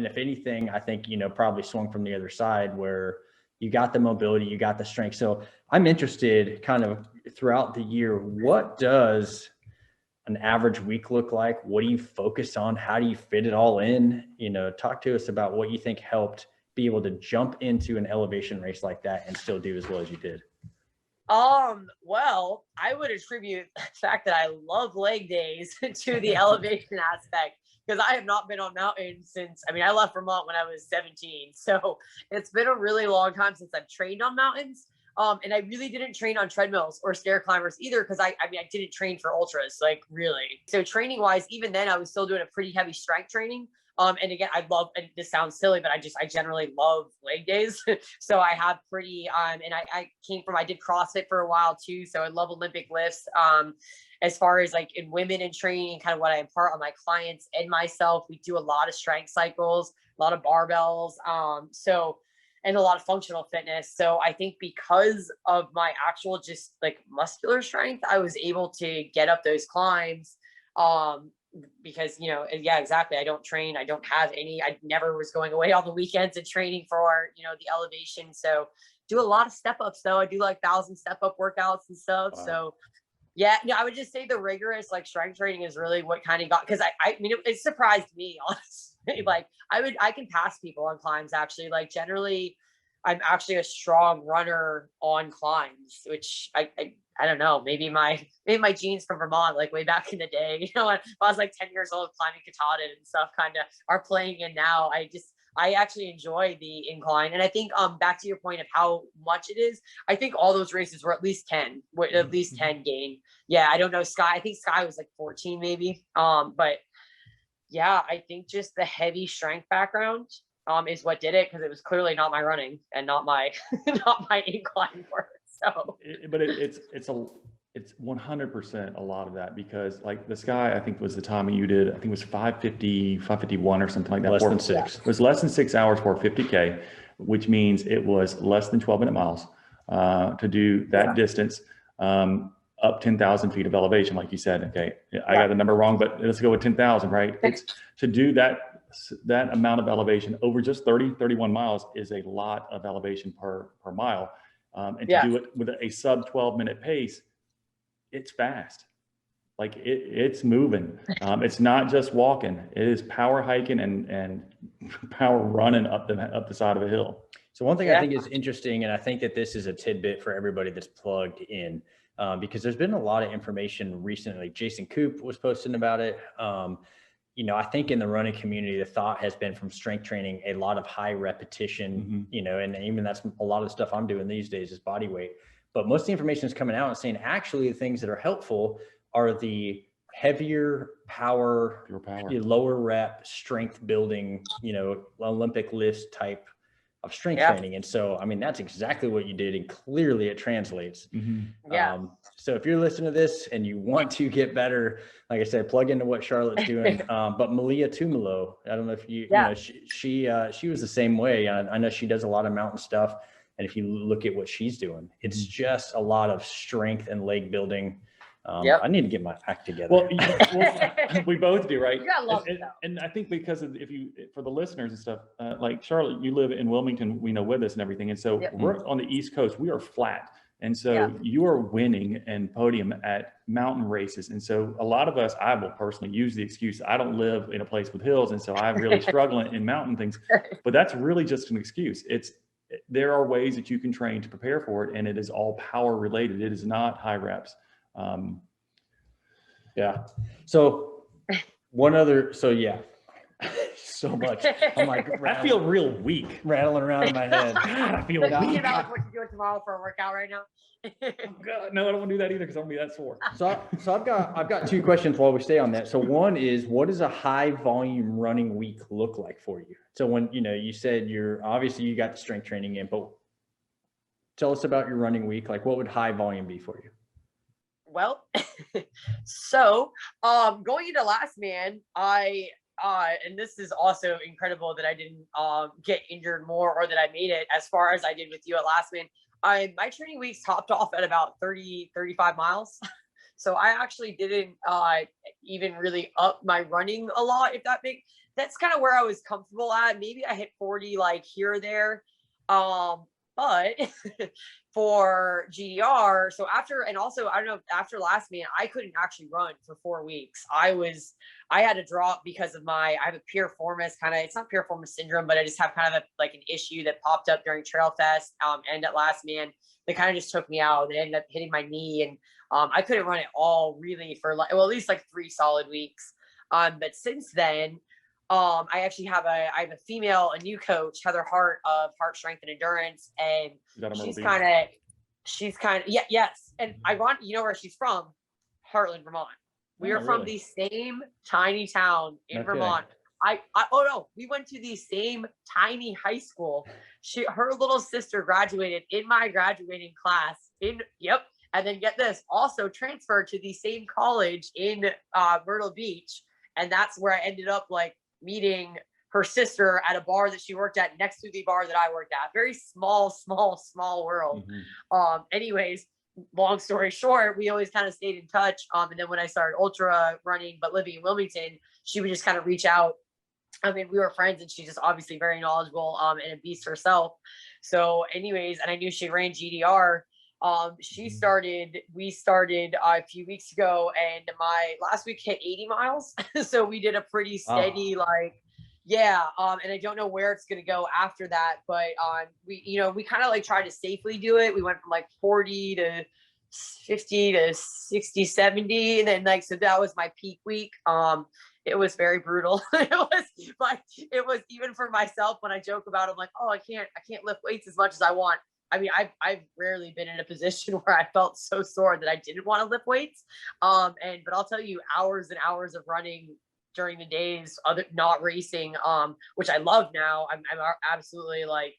if anything, I think, probably swung from the other side, where you got the mobility, you got the strength. So I'm interested kind of throughout the year, what does an average week look like? What do you focus on? How do you fit it all in? Talk to us about what you think helped be able to jump into an elevation race like that and still do as well as you did. Well, I would attribute the fact that I love leg days to the elevation aspect, because I have not been on mountains since, I left Vermont when I was 17. So it's been a really long time since I've trained on mountains. And I really didn't train on treadmills or stair climbers either, because I didn't train for ultras, like really. So training wise, even then I was still doing a pretty heavy strength training. And again, and this sounds silly, but I generally love leg days. So I have pretty, and I did CrossFit for a while too. So I love Olympic lifts. As far as like in women in training, kind of what I impart on my clients and myself, we do a lot of strength cycles, a lot of barbells. And a lot of functional fitness. So I think because of my actual just like muscular strength, I was able to get up those climbs. Because, exactly. I don't train. I don't have any, I never was going away on the weekends and training for, the elevation. So do a lot of step ups though. I do like 1,000 step up workouts and stuff. Wow. So Yeah, no, I would just say the rigorous like strength training is really what kind of got, because I mean it surprised me honestly. Like I can pass people on climbs actually. Like generally, I'm actually a strong runner on climbs, which I don't know. Maybe my genes from Vermont, like way back in the day. You know, when I was like 10 years old, climbing Katahdin and stuff, kind of are playing in now. I actually enjoy the incline, and I think back to your point of how much it is. I think all those races were at least 10, at least 10 gain. Yeah, I don't know Sky. I think Sky was like 14 maybe. But yeah, I think just the heavy strength background is what did it, because it was clearly not my running and not my not my incline work. So But it's 100% a lot of that, because like the Sky, I think was the timing you did, I think it was 5:50, 5:51 or something like that. Less than 6. It was less than 6 hours for 50K, which means it was less than 12-minute miles to do that distance, up 10,000 feet of elevation, like you said. Okay, I got the number wrong, but let's go with 10,000, right? It's to do that amount of elevation over just 31 miles is a lot of elevation per mile. And to do it with a sub 12-minute pace, it's fast. Like it's moving. It's not just walking. It is power hiking and power running up the side of a hill. So one thing I think is interesting, and I think that this is a tidbit for everybody that's plugged in, because there's been a lot of information recently. Jason Koop was posting about it. You know, I think in the running community, the thought has been from strength training, a lot of high repetition, you know, and even that's a lot of the stuff I'm doing these days is body weight. But most of the information is coming out and saying, actually, the things that are helpful are the heavier power, lower rep, strength building, you know, Olympic lifts type of strength training. And so, I mean, that's exactly what you did. And clearly it translates. So if you're listening to this and you want to get better, like I said, plug into what Charlotte's doing. But Malia Tumalo, I don't know if you know, she was the same way. I know she does a lot of mountain stuff. And if you look at what she's doing, it's just a lot of strength and leg building. I need to get my act together. Well, we both do, right? And I think because of, for the listeners and stuff, like Charlotte, you live in Wilmington, we know, with us and everything. And so we're on the East Coast, we are flat. And so you are winning and podium at mountain races. And so a lot of us, I will personally use the excuse, I don't live in a place with hills. And so I'm really struggling in mountain things, but that's really just an excuse. There are ways that you can train to prepare for it, and it is all power related. It is not high reps. So so much. I'm like, I feel real weak, rattling around in my head. I feel weak. Thinking about what you're doing tomorrow for a workout right now. God, no, I don't want to do that either, because I'm gonna be that sore. So I've got 2 questions while we stay on that. So one is, what does a high volume running week look like for you? So when, you know, you said you got the strength training in, but tell us about your running week. Like, what would high volume be for you? Well, so going into Last Man, and this is also incredible that I didn't get injured more, or that I made it as far as I did with you at Last Man. My training weeks topped off at about 35 miles. So I actually didn't even really up my running a lot, that's kind of where I was comfortable at. Maybe I hit 40 like here or there. But for GDR, so after Last Man, I couldn't actually run for 4 weeks. I had to drop because of I have a piriformis it's not piriformis syndrome, but I just have kind of an issue that popped up during Trail Fest and at Last Man that kind of just took me out. It ended up hitting my knee, and I couldn't run at all really for at least 3 solid weeks. But since then, I actually have a new coach, Heather Hart of Heart Strength and Endurance, and she's kind of yes. And you know where she's from? Heartland, Vermont. We are from the same tiny town in Vermont. We went to the same tiny high school. Her little sister graduated in my graduating class and then get this, also transferred to the same college in Myrtle Beach. And that's where I ended up meeting her sister at a bar that she worked at next to the bar that I worked at. Very small world. Anyways, long story short, we always kind of stayed in touch. And then when I started ultra running, but living in Wilmington, she would just kind of reach out. I mean, we were friends, and she's just obviously very knowledgeable and a beast herself. So anyways, and I knew she ran GDR. We started a few weeks ago, and my last week hit 80 miles. So we did a pretty steady, yeah. And I don't know where it's going to go after that, but we kind of like tried to safely do it. We went from like 40 to 50 to 60, 70. And then like, so that was my peak week. It was very brutal. It was even for myself when I joke about it, I'm like, oh, I can't lift weights as much as I want. I mean, I've rarely been in a position where I felt so sore that I didn't want to lift weights. But I'll tell you, hours and hours of running during the days, not racing, which I love now. I'm absolutely like,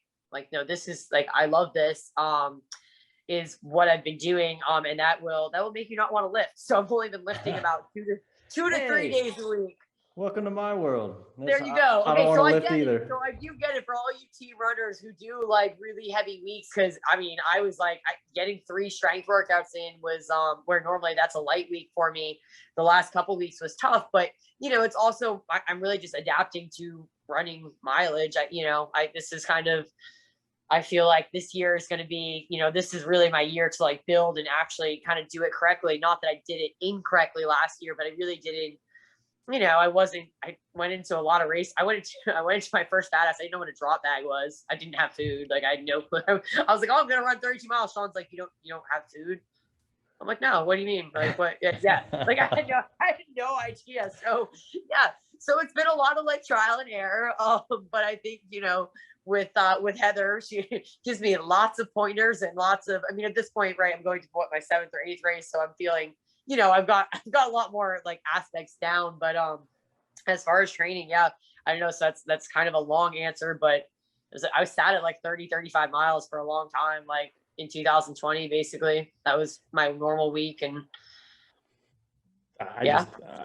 no, this is like, I love this, is what I've been doing. And that will make you not want to lift. So I've only been lifting about two to 3 days a week. Welcome to my world. There you go. I don't want to lift either. So I do get it for all you team runners who do like really heavy weeks. Cause I mean, I was like getting 3 strength workouts in was, where normally that's a light week for me. The last couple weeks was tough, but it's also, I'm really just adapting to running mileage. This is kind of, I feel like this year is going to be, this is really my year to like build and actually kind of do it correctly. Not that I did it incorrectly last year, but I really didn't. I went into a lot of race. I went into my first fat ass. I didn't know what a drop bag was. I didn't have food. Like I had no clue. I was like, oh, I'm going to run 32 miles. Sean's like, you don't have food. I'm like, no, what do you mean? Like what? Yeah. Like I had no idea. So yeah. So it's been a lot of like trial and error. But I think, with Heather, she gives me lots of pointers and lots of, at this point, right, I'm going to my 7th or 8th race. So I'm feeling, I've got a lot more like aspects down, but as far as training, yeah, I don't know. So that's kind of a long answer, but I was sat at like 35 miles for a long time, like in 2020, basically. That was my normal week. And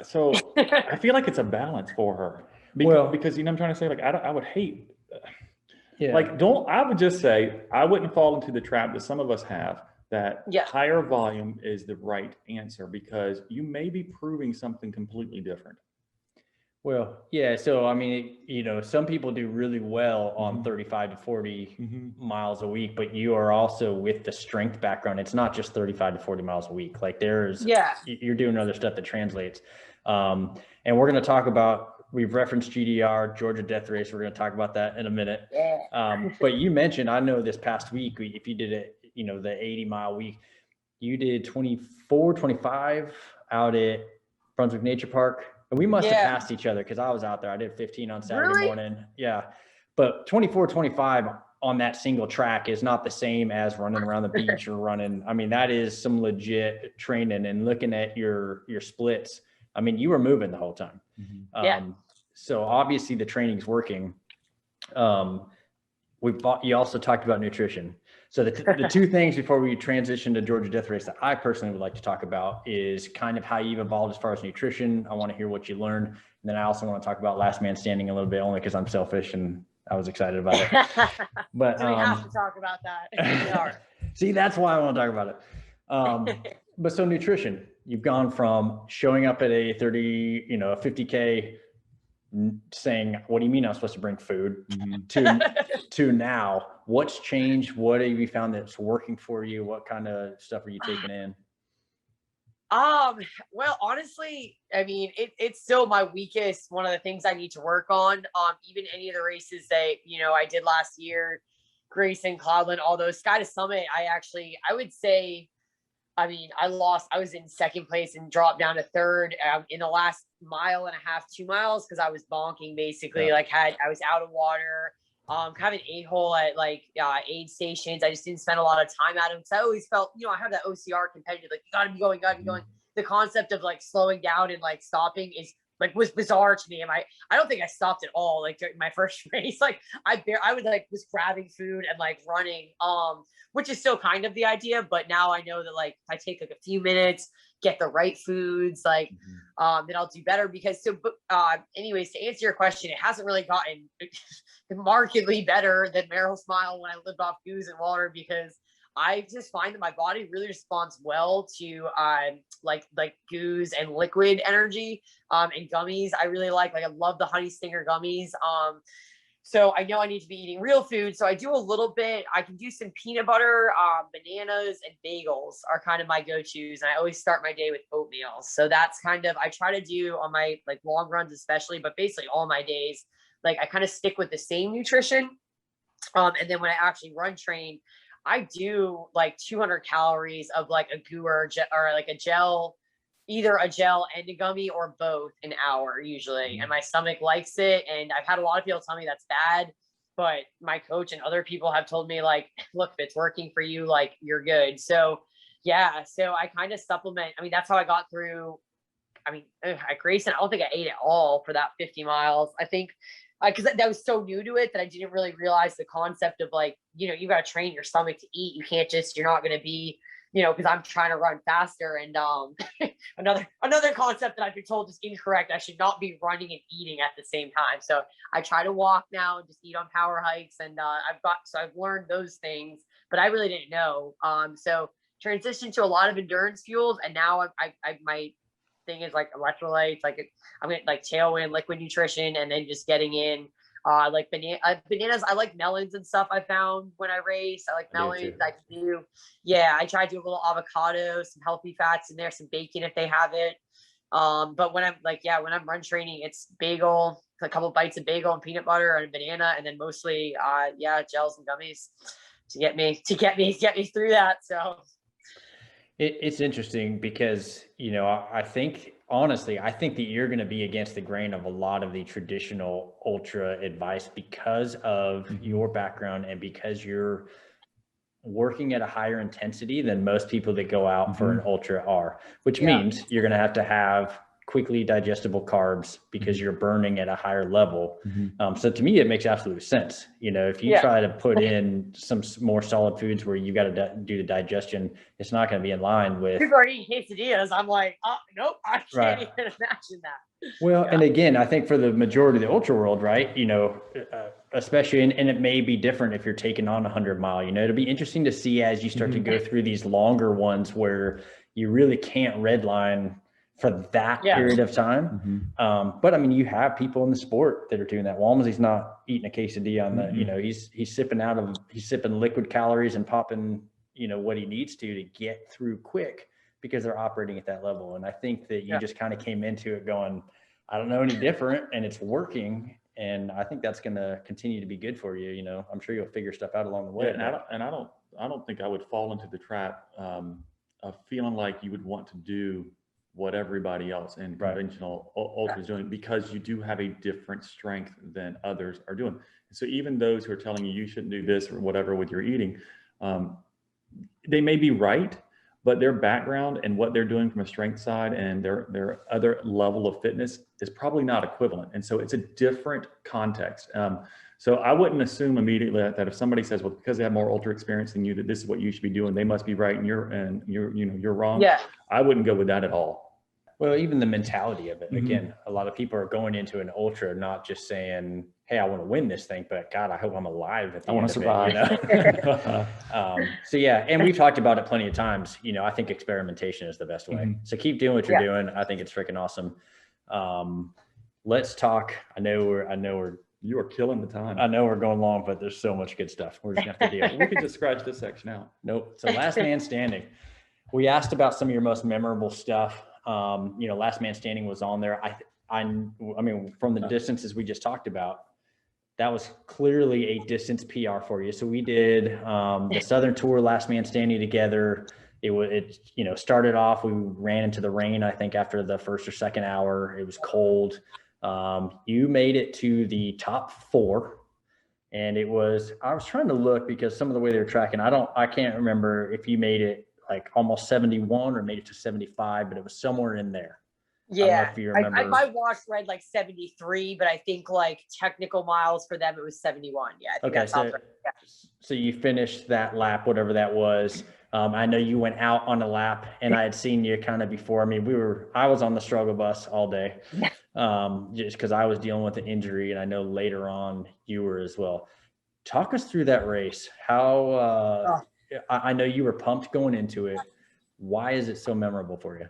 so I feel like it's a balance for her because I'm trying to say, like, I would hate, I would just say, I wouldn't fall into the trap that some of us have, that higher volume is the right answer, because you may be proving something completely different. Well, yeah. So, some people do really well on 35 to 40 miles a week, but you are also with the strength background. It's not just 35 to 40 miles a week. Like you're doing other stuff that translates. And we're going to talk about, we've referenced GDR, Georgia Death Race. We're going to talk about that in a minute. Yeah. But you mentioned, I know this past week, if you did it, the 80-mile week, you did 24, 25 out at Brunswick Nature Park. And we must have passed each other because I was out there. I did 15 on Saturday morning. Yeah. But 24, 25 on that single track is not the same as running around the beach or running. That is some legit training, and looking at your splits. You were moving the whole time. So obviously the training's working. You also talked about nutrition. So the 2 things before we transition to Georgia Death Race that I personally would like to talk about is kind of how you've evolved as far as nutrition. I want to hear what you learned. And then I also want to talk about Last Man Standing a little bit, only because I'm selfish and I was excited about it. But so we have to talk about that. See, that's why I want to talk about it. But so nutrition, you've gone from showing up at a 50K saying, what do you mean I'm supposed to bring food, to now, what's changed? What have you found that's working for you? What kind of stuff are you taking in? Well, honestly, it's still my weakest, one of the things I need to work on. Even any of the races that, I did last year, Grayson, Cloudland, all those, Sky to Summit, I would say, I was in 2nd place and dropped down to 3rd in the last mile and a half, 2 miles, because I was bonking basically. I was out of water, kind of an a-hole at aid stations. I just didn't spend a lot of time at them, because I always felt, I have that OCR competitive, like, you gotta be going. The concept of like slowing down and like stopping was bizarre to me. I don't think I stopped at all, like during my first race. Like I was grabbing food and like running, which is still kind of the idea, but now I know that like if I take like a few minutes, get the right foods, like then I'll do better. Because anyways, to answer your question, it hasn't really gotten markedly better than Merrill Smile when I lived off goose and water, because I just find that my body really responds well to like goos and liquid energy and gummies. I really like I love the honey stinger gummies. So I know I need to be eating real food. So I do a little bit. I can do some peanut butter, bananas, and bagels are kind of my go-tos. And I always start my day with oatmeal. So that's kind of, I try to do on my like long runs, especially, but basically all my days, like I kind of stick with the same nutrition. And then when I actually run train, I do like 200 calories of like a goo or like a gel, either a gel and a gummy or both an hour usually. And my stomach likes it. And I've had a lot of people tell me that's bad, but my coach and other people have told me like, look, if it's working for you, like you're good. So yeah, so I kind of supplement. I mean, that's how I got through. I mean, at Grayson, I don't think I ate at all for that 50 miles. I think because that was so new to it that I didn't really realize the concept of like, you know, you got to train your stomach to eat. You can't just, you're not going to be, you know, because I'm trying to run faster. And another concept that I've been told is incorrect. I should not be running and eating at the same time. So I try to walk now and just eat on power hikes. And I've learned those things, but I really didn't know. So transitioned to a lot of endurance fuels. And now my thing is like electrolytes, like I'm getting like tailwind liquid nutrition, and then just getting in like bananas. I like melons and stuff. I found when I race, I like melons. I can do, yeah. I try to do a little avocado, some healthy fats in there, some bacon if they have it. But when I'm like, yeah, when I'm run training, it's bagel, a couple bites of bagel and peanut butter and a banana, and then mostly gels and gummies to get me through that. So it's interesting because, you know, I think honestly, I think that you're going to be against the grain of a lot of the traditional ultra advice because of your background and because you're working at a higher intensity than most people that go out for an ultra are, which means you're going to have quickly digestible carbs because you're burning at a higher level. So to me, it makes absolute sense. You know, if you try to put in some more solid foods where you got to do the digestion, it's not going to be in line with. People are eating quesadillas. I'm like, oh, nope, I can't even imagine that. Well, and again, I think for the majority of the ultra world, right, you know, especially, and it may be different if you're taking on 100-mile, you know, it'll be interesting to see as you start to go through these longer ones where you really can't redline for that period of time. But I mean, you have people in the sport that are doing that. Walmsley's not eating a quesadilla on the, you know, he's sipping liquid calories and popping, you know, what he needs to get through quick because they're operating at that level. And I think that you just kind of came into it going, I don't know any different, and it's working. And I think that's going to continue to be good for you. You know, I'm sure you'll figure stuff out along the way. Yeah, and I don't think I would fall into the trap of feeling like you would want to do what everybody else in conventional ultra is doing, because you do have a different strength than others are doing. So even those who are telling you shouldn't do this or whatever with your eating, they may be right, but their background and what they're doing from a strength side and their other level of fitness is probably not equivalent. And so it's a different context. So I wouldn't assume immediately that if somebody says, well, because they have more ultra experience than you, that this is what you should be doing, they must be right and you're wrong. Yeah. I wouldn't go with that at all. Well, even the mentality of it, again, a lot of people are going into an ultra, not just saying, hey, I want to win this thing, but God, I hope I'm alive at the end of survive. it, you know? So yeah, and we've talked about it plenty of times. You know, I think experimentation is the best way. So keep doing what you're doing. I think it's freaking awesome. Let's talk. I know you are killing the time. I know we're going long, but there's so much good stuff. We're just gonna have to deal. We could just scratch this section out. Nope. So last man standing. We asked about some of your most memorable stuff. You know, last man standing was on there. I mean, from the distances we just talked about, that was clearly a distance PR for you. So we did the Southern Tour last man standing together. It you know, started off, we ran into the rain, I think after the first or second hour. It was cold. You made it to the top 4. And I was trying to look because some of the way they were tracking, I can't remember if you made it like almost 71 or made it to 75, but it was somewhere in there. Yeah, if you remember. my watch read like 73, but I think like technical miles for them, it was 71. Yeah, I think that sounds right. Yeah. So you finished that lap, whatever that was. I know you went out on a lap, and I had seen you kind of before. I mean, I was on the struggle bus all day, just because I was dealing with an injury, and I know later on you were as well. Talk us through that race. How I know you were pumped going into it. Why is it so memorable for you?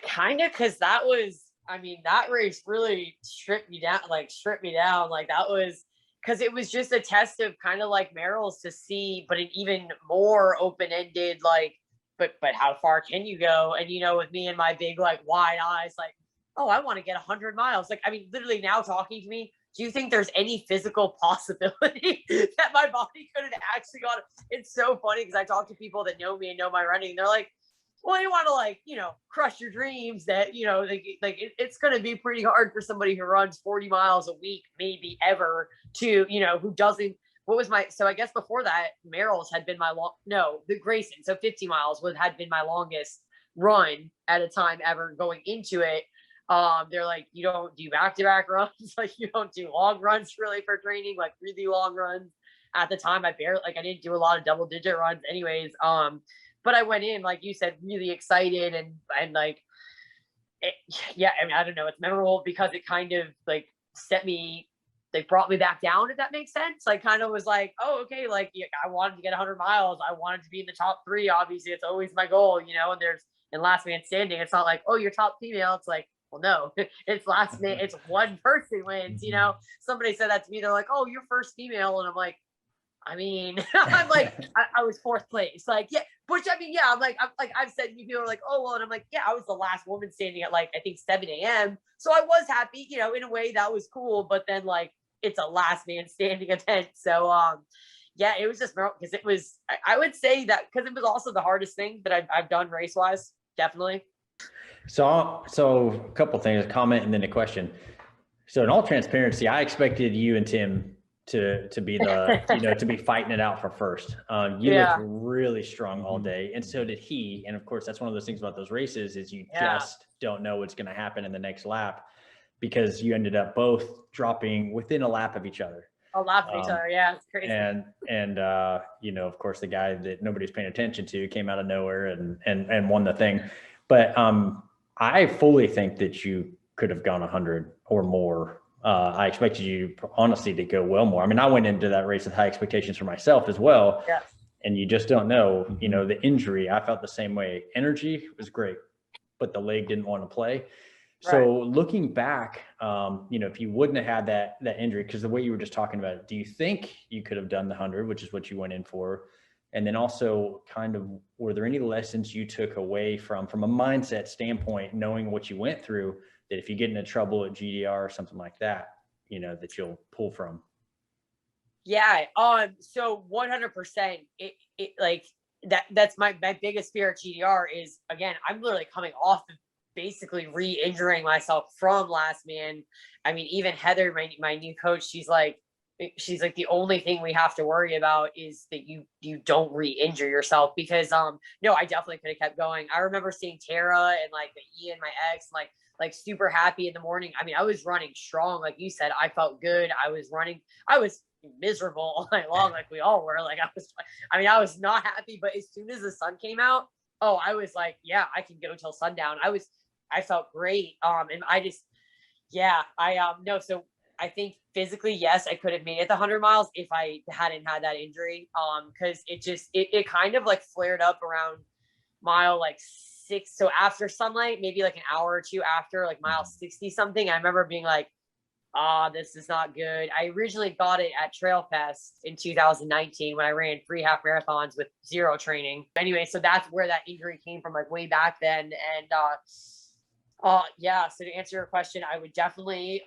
Kind of because that was I mean, that race really stripped me down. Like that was because it was just a test of kind of like Merrill's to see, but an even more open-ended, like, but how far can you go? And with me and my big like wide eyes, like, oh, I want to get 100 miles. Like, I mean, literally now talking to me, do you think there's any physical possibility that my body could have actually gone? It's so funny because I talk to people that know me and know my running, and they're like, well, you want to like, crush your dreams that, it's going to be pretty hard for somebody who runs 40 miles a week, maybe ever, to, who doesn't. So I guess before that, Merrill's had been the Grayson. So 50 miles had been my longest run at a time ever going into it. They're like, you don't do back-to-back runs. Like, you don't do long runs really for training, like really long runs. At the time, I didn't do a lot of double-digit runs anyways. But I went in, like you said, really excited and like, yeah, I mean, I don't know. It's memorable because it kind of like brought me back down, if that makes sense. Like, kind of was like, oh, okay. Like, yeah, I wanted to get 100 miles. I wanted to be in the top 3. Obviously, it's always my goal, and in last man standing, it's not like, oh, you're top female. It's like, well, no, it's last man. It's one person wins, Somebody said that to me. They're like, oh, you're first female. And I'm like, I mean, I'm like, I was 4th place. Like, yeah, which I mean, yeah, I'm like, I've said, people are like, oh, well, and I'm like, yeah, I was the last woman standing at like, I think 7 a.m. So I was happy, in a way that was cool. But then like, it's a last man standing event. So, yeah, it was just because it was, I would say that because it was also the hardest thing that I've done race wise, definitely. So a couple things, a comment and then a question. So in all transparency, I expected you and Tim to be to be fighting it out for first. You looked really strong all day, and so did he. And of course, that's one of those things about those races is you just don't know what's going to happen in the next lap because you ended up both dropping within a lap of each other. A lap of each other, yeah, it's crazy. And of course, the guy that nobody's paying attention to came out of nowhere and won the thing. But I fully think that you could have gone 100 or more. I expected you honestly to go well more. I mean, I went into that race with high expectations for myself as well. Yeah. And you just don't know, the injury, I felt the same way. Energy was great, but the leg didn't want to play. So looking back, if you wouldn't have had that injury, because the way you were just talking about it, do you think you could have done the 100, which is what you went in for? And then also kind of, were there any lessons you took away from a mindset standpoint, knowing what you went through, that if you get into trouble at GDR or something like that, that you'll pull from? Yeah. So 100%, it like that's my biggest fear at GDR is, again, I'm literally coming off of basically re-injuring myself from last man. I mean, even Heather, my new coach, she's like, the only thing we have to worry about is that you don't re-injure yourself, because no, I definitely could have kept going. I remember seeing Tara and like Ian, my ex, like super happy in the morning. I mean, I was running strong, like you said. I felt good. I was miserable all night long, like we all were. Like I was not happy, but as soon as the sun came out, oh, I was like, yeah, I can go till sundown. I felt great. And I just, yeah, no, so I think physically, yes, I could have made it the 100 miles if I hadn't had that injury. Because it kind of like flared up around mile like 6. So after sunlight, maybe like an hour or 2 after, like mile 60 something, I remember being like, this is not good. I originally got it at Trail Fest in 2019 when I ran 3 half marathons with 0 training. Anyway, so that's where that injury came from, like way back then. And yeah, so to answer your question, I would definitely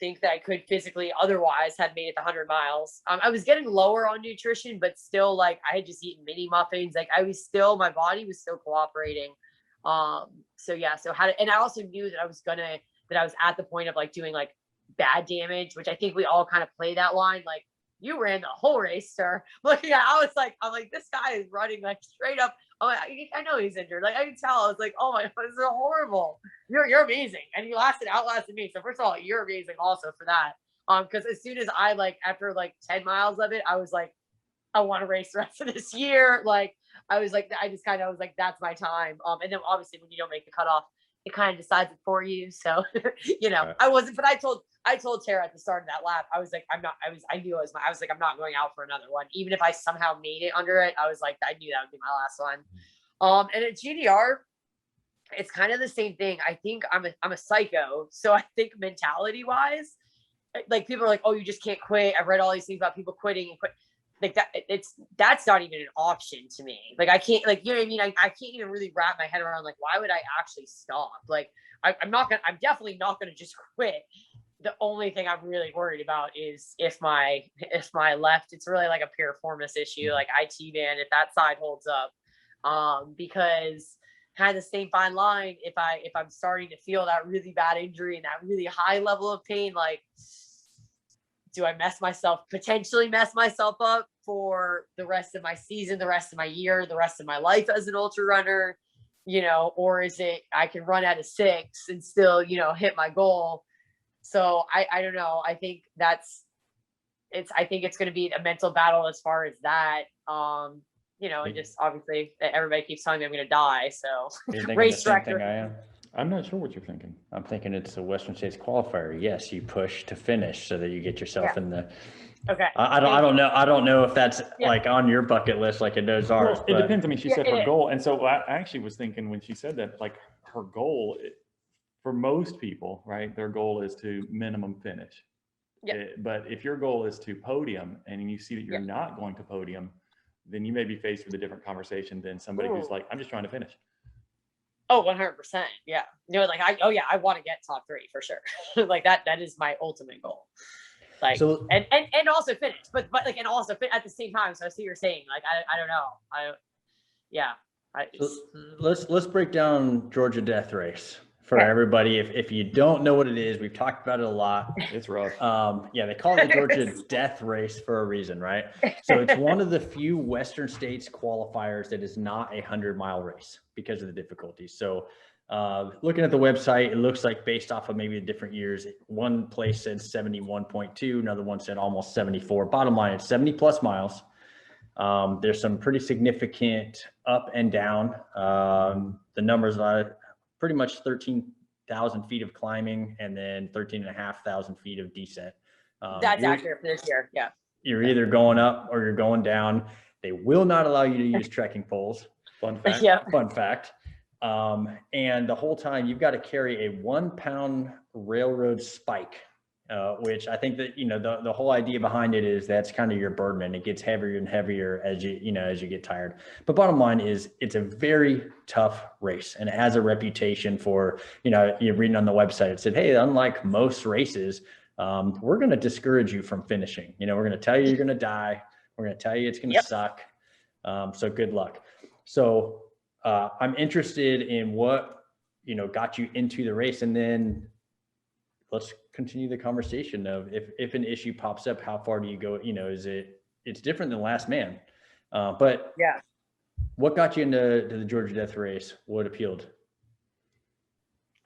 think that I could physically otherwise have made it the 100 miles. I was getting lower on nutrition, but still, like, I had just eaten mini muffins. Like, my body was still cooperating. So yeah, and I also knew that I was at the point of like doing like bad damage, which I think we all kind of play that line. Like, you ran the whole race, sir. Looking at, I'm like, this guy is running like straight up. I know he's injured. Like, I can tell. I was like, oh my God, this is horrible. You're amazing. And you outlasted me. So first of all, you're amazing also for that. Because as soon as after like 10 miles of it, I was like, I want to race the rest of this year. Like, I was like, that's my time. And then obviously when you don't make the cutoff, it kind of decides it for you. So, right. I wasn't, but I told Tara at the start of that lap, I was like, I'm not going out for another one. Even if I somehow made it under it, I was like, I knew that would be my last one. And at GDR, it's kind of the same thing. I think I'm a psycho. So I think mentality wise, like people are like, oh, you just can't quit. I've read all these things about people quitting and quit. Like that's not even an option to me. Like I can't, like, you know what I mean? I can't even really wrap my head around like, why would I actually stop? Like I'm definitely not gonna just quit. The only thing I'm really worried about is if my left, it's really like a piriformis issue, like IT band, if that side holds up. Because kind of the same fine line, if I'm starting to feel that really bad injury and that really high level of pain, like, do I potentially mess myself up for the rest of my season, the rest of my year, the rest of my life as an ultra runner, you know, or is it, I can run at a 6 and still, you know, hit my goal. So I don't know. I think I think it's going to be a mental battle as far as that. You know, and just obviously everybody keeps telling me I'm going to die. So race director. I am. I'm not sure what you're thinking. I'm thinking it's a Western States qualifier. Yes, you push to finish so that you get yourself in the. Okay. I don't know. I don't know if that's like on your bucket list like it does ours. Well, it depends. I mean, she said her goal, and so I actually was thinking when she said that, like her goal for most people, right? Their goal is to minimum finish. Yeah. But if your goal is to podium, and you see that you're not going to podium, then you may be faced with a different conversation than somebody who's like, I'm just trying to finish. Oh, 100%. Yeah. You know, like I want to get top 3 for sure. Like that is my ultimate goal. Like, so, and also finish, but like, and also fit at the same time. So I see what you're saying. Like, I don't know. So let's break down Georgia Death Race for everybody. If you don't know what it is, we've talked about it a lot. It's rough. Yeah, they call it the Georgia Death Race for a reason, right? So it's one of the few Western States qualifiers that is not a 100-mile race because of the difficulties. So looking at the website, it looks like based off of maybe the different years, one place said 71.2, another one said almost 74. Bottom line, it's 70 plus miles. There's some pretty significant up and down. The numbers are pretty much 13,000 feet of climbing and then 13,500 feet of descent. That's accurate for this year. Yeah. You're either going up or you're going down. They will not allow you to use trekking poles. Fun fact. Yeah. Fun fact. And the whole time you've got to carry a 1-pound railroad spike, which I think that, you know, the whole idea behind it is that's kind of your burden, and it gets heavier and heavier as you get tired. But bottom line is it's a very tough race, and it has a reputation for, you know, you're reading on the website, it said, hey, unlike most races, we're going to discourage you from finishing. You know, we're going to tell you you're going to die. We're going to tell you it's going to suck. So good luck. So I'm interested in what, you know, got you into the race, and then let's continue the conversation of if an issue pops up, how far do you go? You know, it's different than Last Man, but yeah. What got you into the Georgia Death Race? What appealed?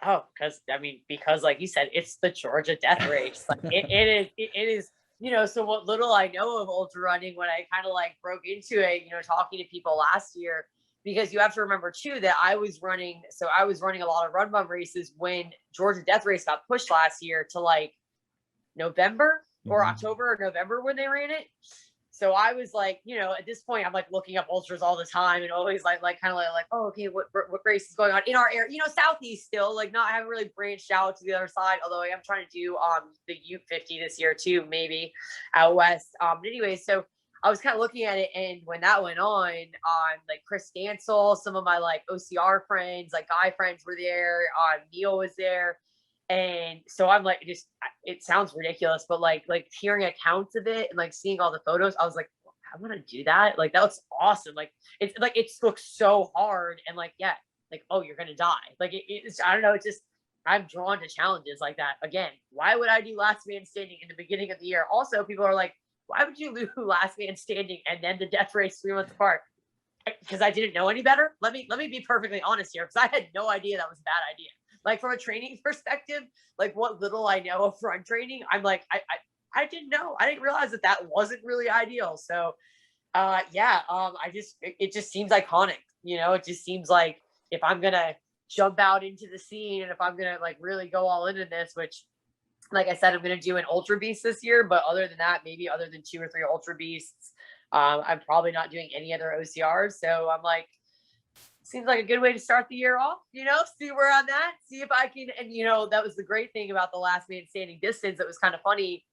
Oh, because like you said, it's the Georgia Death Race. Like it is, you know, so what little I know of ultra running, when I kind of like broke into it, you know, talking to people last year, because you have to remember too that I was running a lot of run bum races when Georgia Death Race got pushed last year to like November or October or November when they ran it. So I was like, you know, at this point, I'm like looking up ultras all the time and always like kind of like, oh, okay, what race is going on in our area? You know, Southeast still, like not having really branched out to the other side. Although I am trying to do the U50 this year too, maybe out west. But anyway, so I was kind of looking at it, and when that went on like Chris Stansel, some of my like OCR friends, like guy friends were there. Neil was there. And so I'm like, it sounds ridiculous, but like hearing accounts of it and like seeing all the photos, I was like, I want to do that. Like, that looks awesome. Like, it looks so hard. And like, yeah, like, oh, you're going to die. Like it's, I don't know. It's just, I'm drawn to challenges like that. Again, why would I do last man standing in the beginning of the year? Also, people are like, why would you do last man standing and then the death race 3 months apart? Because I didn't know any better. Let me be perfectly honest here, because I had no idea that was a bad idea. Like from a training perspective, like what little I know of run training, I'm like, I didn't know. I didn't realize that wasn't really ideal. So it just seems iconic. You know, it just seems like if I'm going to jump out into the scene and if I'm going to like really go all into this, which like I said, I'm going to do an Ultra Beast this year, but other than that, maybe other than 2 or 3 Ultra Beasts, I'm probably not doing any other OCRs. So I'm like, seems like a good way to start the year off, see where I'm at, see if I can. And, that was the great thing about the last man standing distance. It was kind of funny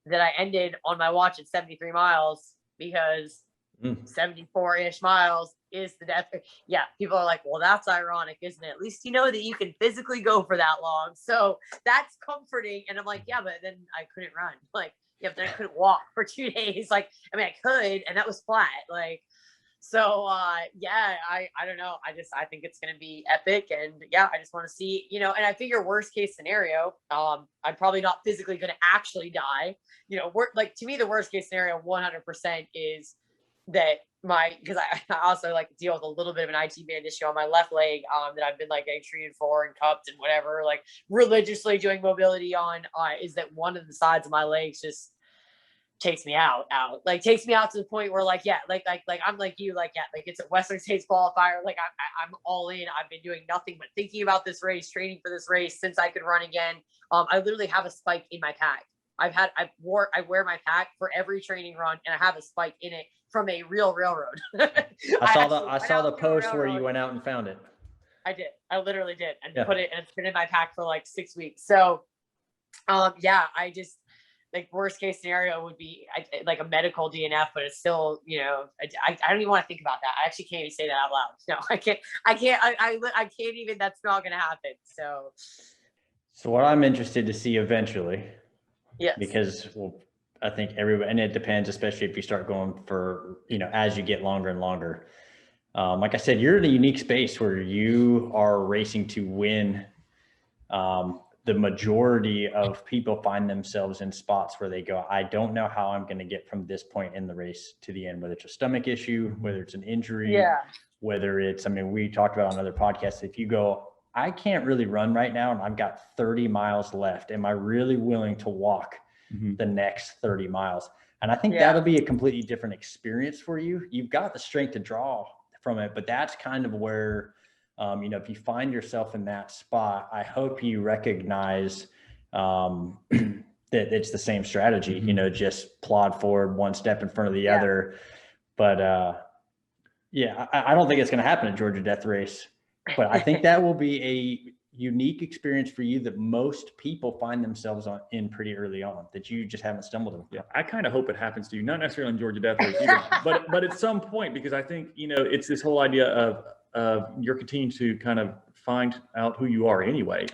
that I ended on my watch at 73 miles because 74-ish miles is the death. Yeah. People are like, well, that's ironic, isn't it? At least you know that you can physically go for that long. So that's comforting. And I'm like, yeah, but then I couldn't run. Like, yeah, but then I couldn't walk for 2 days. Like, I mean, I could, and that was flat. Like, so yeah, I don't know. I think it's gonna be epic. And yeah, I just want to see, and I figure worst case scenario, I'm probably not physically gonna actually die. Like, to me, the worst case scenario 100% is that because I also like deal with a little bit of an IT band issue on my left leg, that I've been like getting treated for and cupped and whatever, like religiously doing mobility on, is that one of the sides of my legs just takes me out, takes me out to the point where like, yeah, like I'm like you, like, yeah, like it's a Western States qualifier. Like I'm all in. I've been doing nothing but thinking about this race, training for this race since I could run again. I literally have a spike in my pack. I wear my pack for every training run, and I have a spike in it from a real railroad. I saw the post where you went out and found it. I did. I literally did, and put it, and it's been in my pack for like 6 weeks. So, yeah, I just, like, worst case scenario would be like a medical DNF, but it's still, I don't even want to think about that. I actually can't even say that out loud. No, I can't. I can't even. That's not going to happen. So what I'm interested to see eventually, yes, because I think everybody, and it depends, especially if you start going for, as you get longer and longer. Like I said, you're in a unique space where you are racing to win. The majority of people find themselves in spots where they go, I don't know how I'm going to get from this point in the race to the end, whether it's a stomach issue, whether it's an injury, whether it's, we talked about on other podcasts, if you go, I can't really run right now and I've got 30 miles left. Am I really willing to walk the next 30 miles? And I think that'll be a completely different experience for you. You've got the strength to draw from it, but that's kind of where, if you find yourself in that spot, I hope you recognize that it's the same strategy, just plod forward one step in front of the other. But I don't think it's going to happen at Georgia Death Race, but I think that will be a unique experience for you that most people find themselves in pretty early on, that you just haven't stumbled on. Yeah, I kind of hope it happens to you, not necessarily in Georgia Death Race either, but at some point, because I think, it's this whole idea of you're continuing to kind of find out who you are anyway.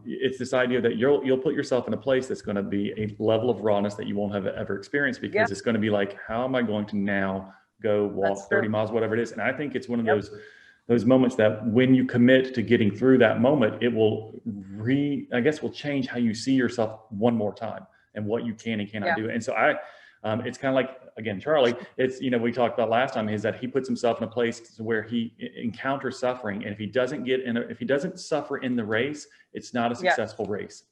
It's this idea that you'll put yourself in a place that's going to be a level of rawness that you won't have ever experienced, because it's going to be like, how am I going to now go walk 30 miles, whatever it is? And I think it's one of those moments that when you commit to getting through that moment, it will will change how you see yourself one more time and what you can and cannot do. And so it's kind of like, again, Charlie, it's, we talked about last time, is that he puts himself in a place where he encounters suffering. And if he doesn't suffer in the race, it's not a successful race.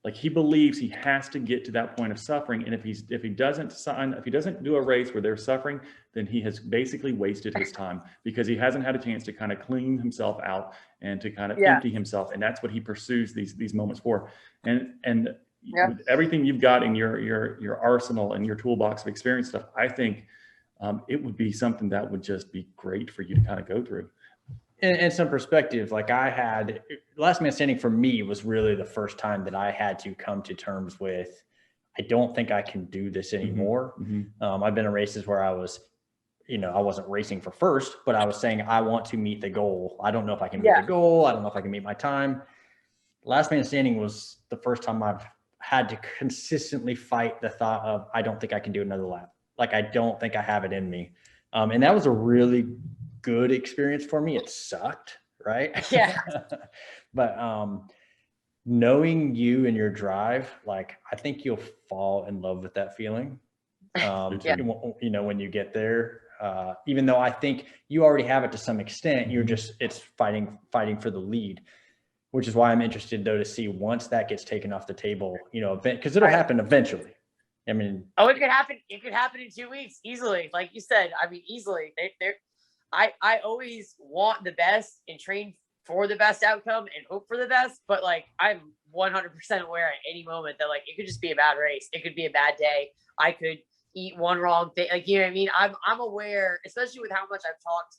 Like, he believes he has to get to that point of suffering. And if he doesn't do a race where they're suffering, then he has basically wasted his time, because he hasn't had a chance to kind of clean himself out and to kind of empty himself. And that's what he pursues these moments for. And with everything you've got in your arsenal and your toolbox of experience stuff, I think it would be something that would just be great for you to kind of go through. And some perspective, like I had, Last Man Standing for me was really the first time that I had to come to terms with, I don't think I can do this anymore. I've been in races where I was, I wasn't racing for first, but I was saying, I want to meet the goal. I don't know if I can meet the goal. I don't know if I can meet my time. Last Man Standing was the first time I've had to consistently fight the thought of, I don't think I can do another lap. Like, I don't think I have it in me. And that was a really good experience for me. It sucked, right? Yeah. But knowing you and your drive, like, I think you'll fall in love with that feeling. When you get there, even though I think you already have it to some extent, it's fighting for the lead, which is why I'm interested, though, to see once that gets taken off the table, because it'll happen eventually. I mean, it could happen. It could happen in 2 weeks easily. Like you said, easily. I always want the best and train for the best outcome and hope for the best. But like, I'm 100% aware at any moment that, like, it could just be a bad race. It could be a bad day. I could eat one wrong thing. Like, you know what I mean? I'm aware, especially with how much I've talked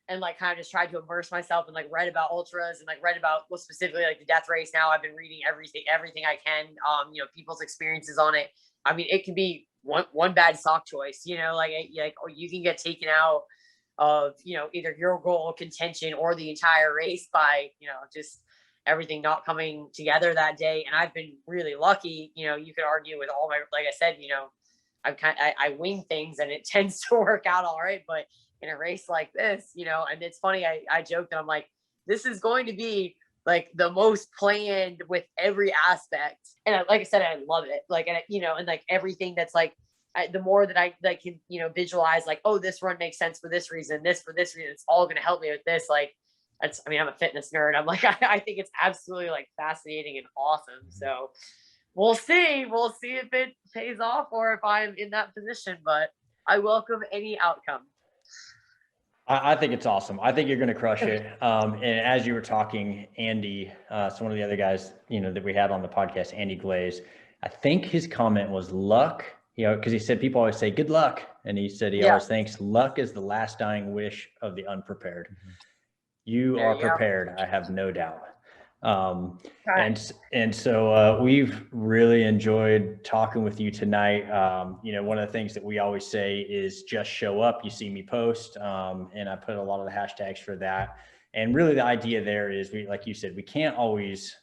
and like kind of just tried to immerse myself and like read about ultras and like read about, well, specifically like the death race. Now I've been reading everything I can, you know, people's experiences on it. I mean, it can be one bad sock choice, you know, like or you can get taken out of, you know, either your goal contention or the entire race by, you know, just everything not coming together that day. And I've been really lucky, you know, you could argue with all my, like I said, you know, I wing things and it tends to work out all right. But in a race like this, you know, and it's funny, I joke that I'm like, this is going to be like the most planned with every aspect. And like I said, I love it. Like, and you know, and like everything that's like, the more that I like can, you know, visualize like, oh, this run makes sense for this reason, this for this reason, it's all going to help me with this. Like, I mean, I'm a fitness nerd. I'm like, I think it's absolutely like fascinating and awesome. So we'll see if it pays off or if I'm in that position, but I welcome any outcome. I think it's awesome. I think you're going to crush it. And as you were talking, Andy, so one of the other guys, you know, that we had on the podcast, Andy Glaze, I think his comment was luck, you know, because he said people always say good luck. And he said he always thinks luck is the last dying wish of the unprepared. You are prepared. I have no doubt. And so we've really enjoyed talking with you tonight. You know, one of the things that we always say is just show up. You see me post, and I put a lot of the hashtags for that. And really the idea there is like you said, we can't always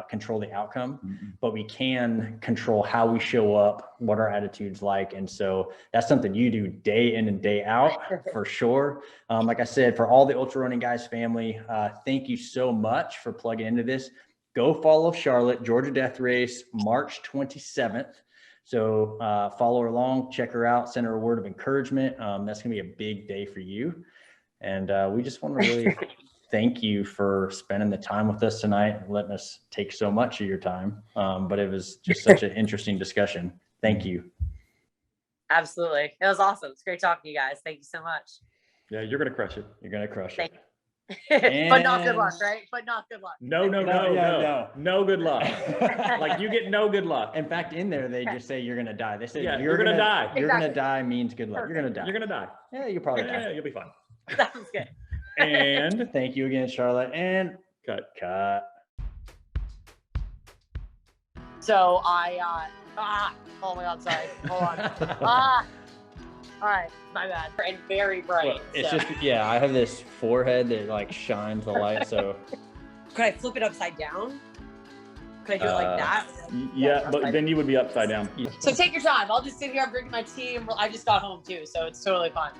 control the outcome, but we can control how we show up, what our attitude's like. And so that's something you do day in and day out for sure. Like I said, for all the Ultra Running Guys family, thank you so much for plugging into this. Go follow Charlotte, Georgia Death Race, March 27th. So follow her along, check her out, send her a word of encouragement. That's gonna be a big day for you. And we just want to really thank you for spending the time with us tonight and letting us take so much of your time. But it was just such an interesting discussion. Thank you. Absolutely. It was awesome. It's great talking to you guys. Thank you so much. Yeah, you're going to crush it. You're going to crush it. But not good luck, right? But not good luck. No good luck. Like you get no good luck. In fact, in there, they just say you're going to die. They say you're going to die. You're going to die means good luck. Perfect. You're going to die. You're going to die. Yeah, you'll probably die. Yeah, you'll be fine. Sounds good. And thank you again, Charlotte. And cut. So oh my God, sorry. Hold on. All right, my bad. And very bright. Well, it's just, I have this forehead that like shines the light. So could I flip it upside down? Could I do it like that? Yeah, but then you would be upside down. So take your time. I'll just sit here. I'm drinking my tea. And I just got home too, so it's totally fine.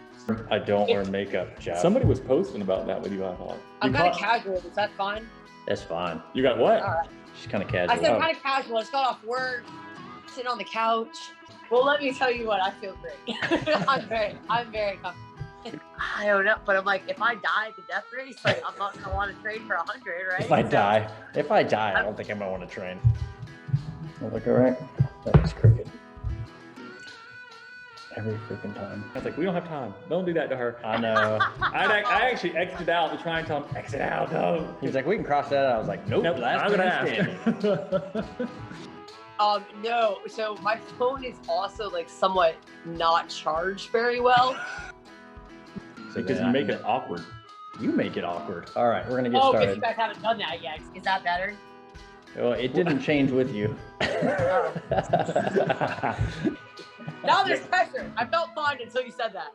I don't wear makeup, Jeff. Somebody was posting about that with you, I thought. I'm kind of casual. Is that fine? That's fine. You got what? All right. She's kind of casual. I said kind of casual. I just got off work, sitting on the couch. Well, let me tell you what, I feel great. I'm very comfortable. I don't know, but I'm like, if I die at the death race, like I'm not gonna want to train for 100, right? If I die, I don't think I'm gonna want to train. Look, all right. That is crooked. Every freaking time. I was like, we don't have time. Don't do that to her. I know. I actually exited out to try and tell him, exit out, no. He's like, we can cross that out. I was like, nope, I'm gonna ask. No, so my phone is also like somewhat not charged very well. Because you make it awkward. You make it awkward. All right, we're gonna get started. Because you guys haven't done that yet. Is that better? Well, it didn't change with you. Now there's pressure. I felt fine until you said that.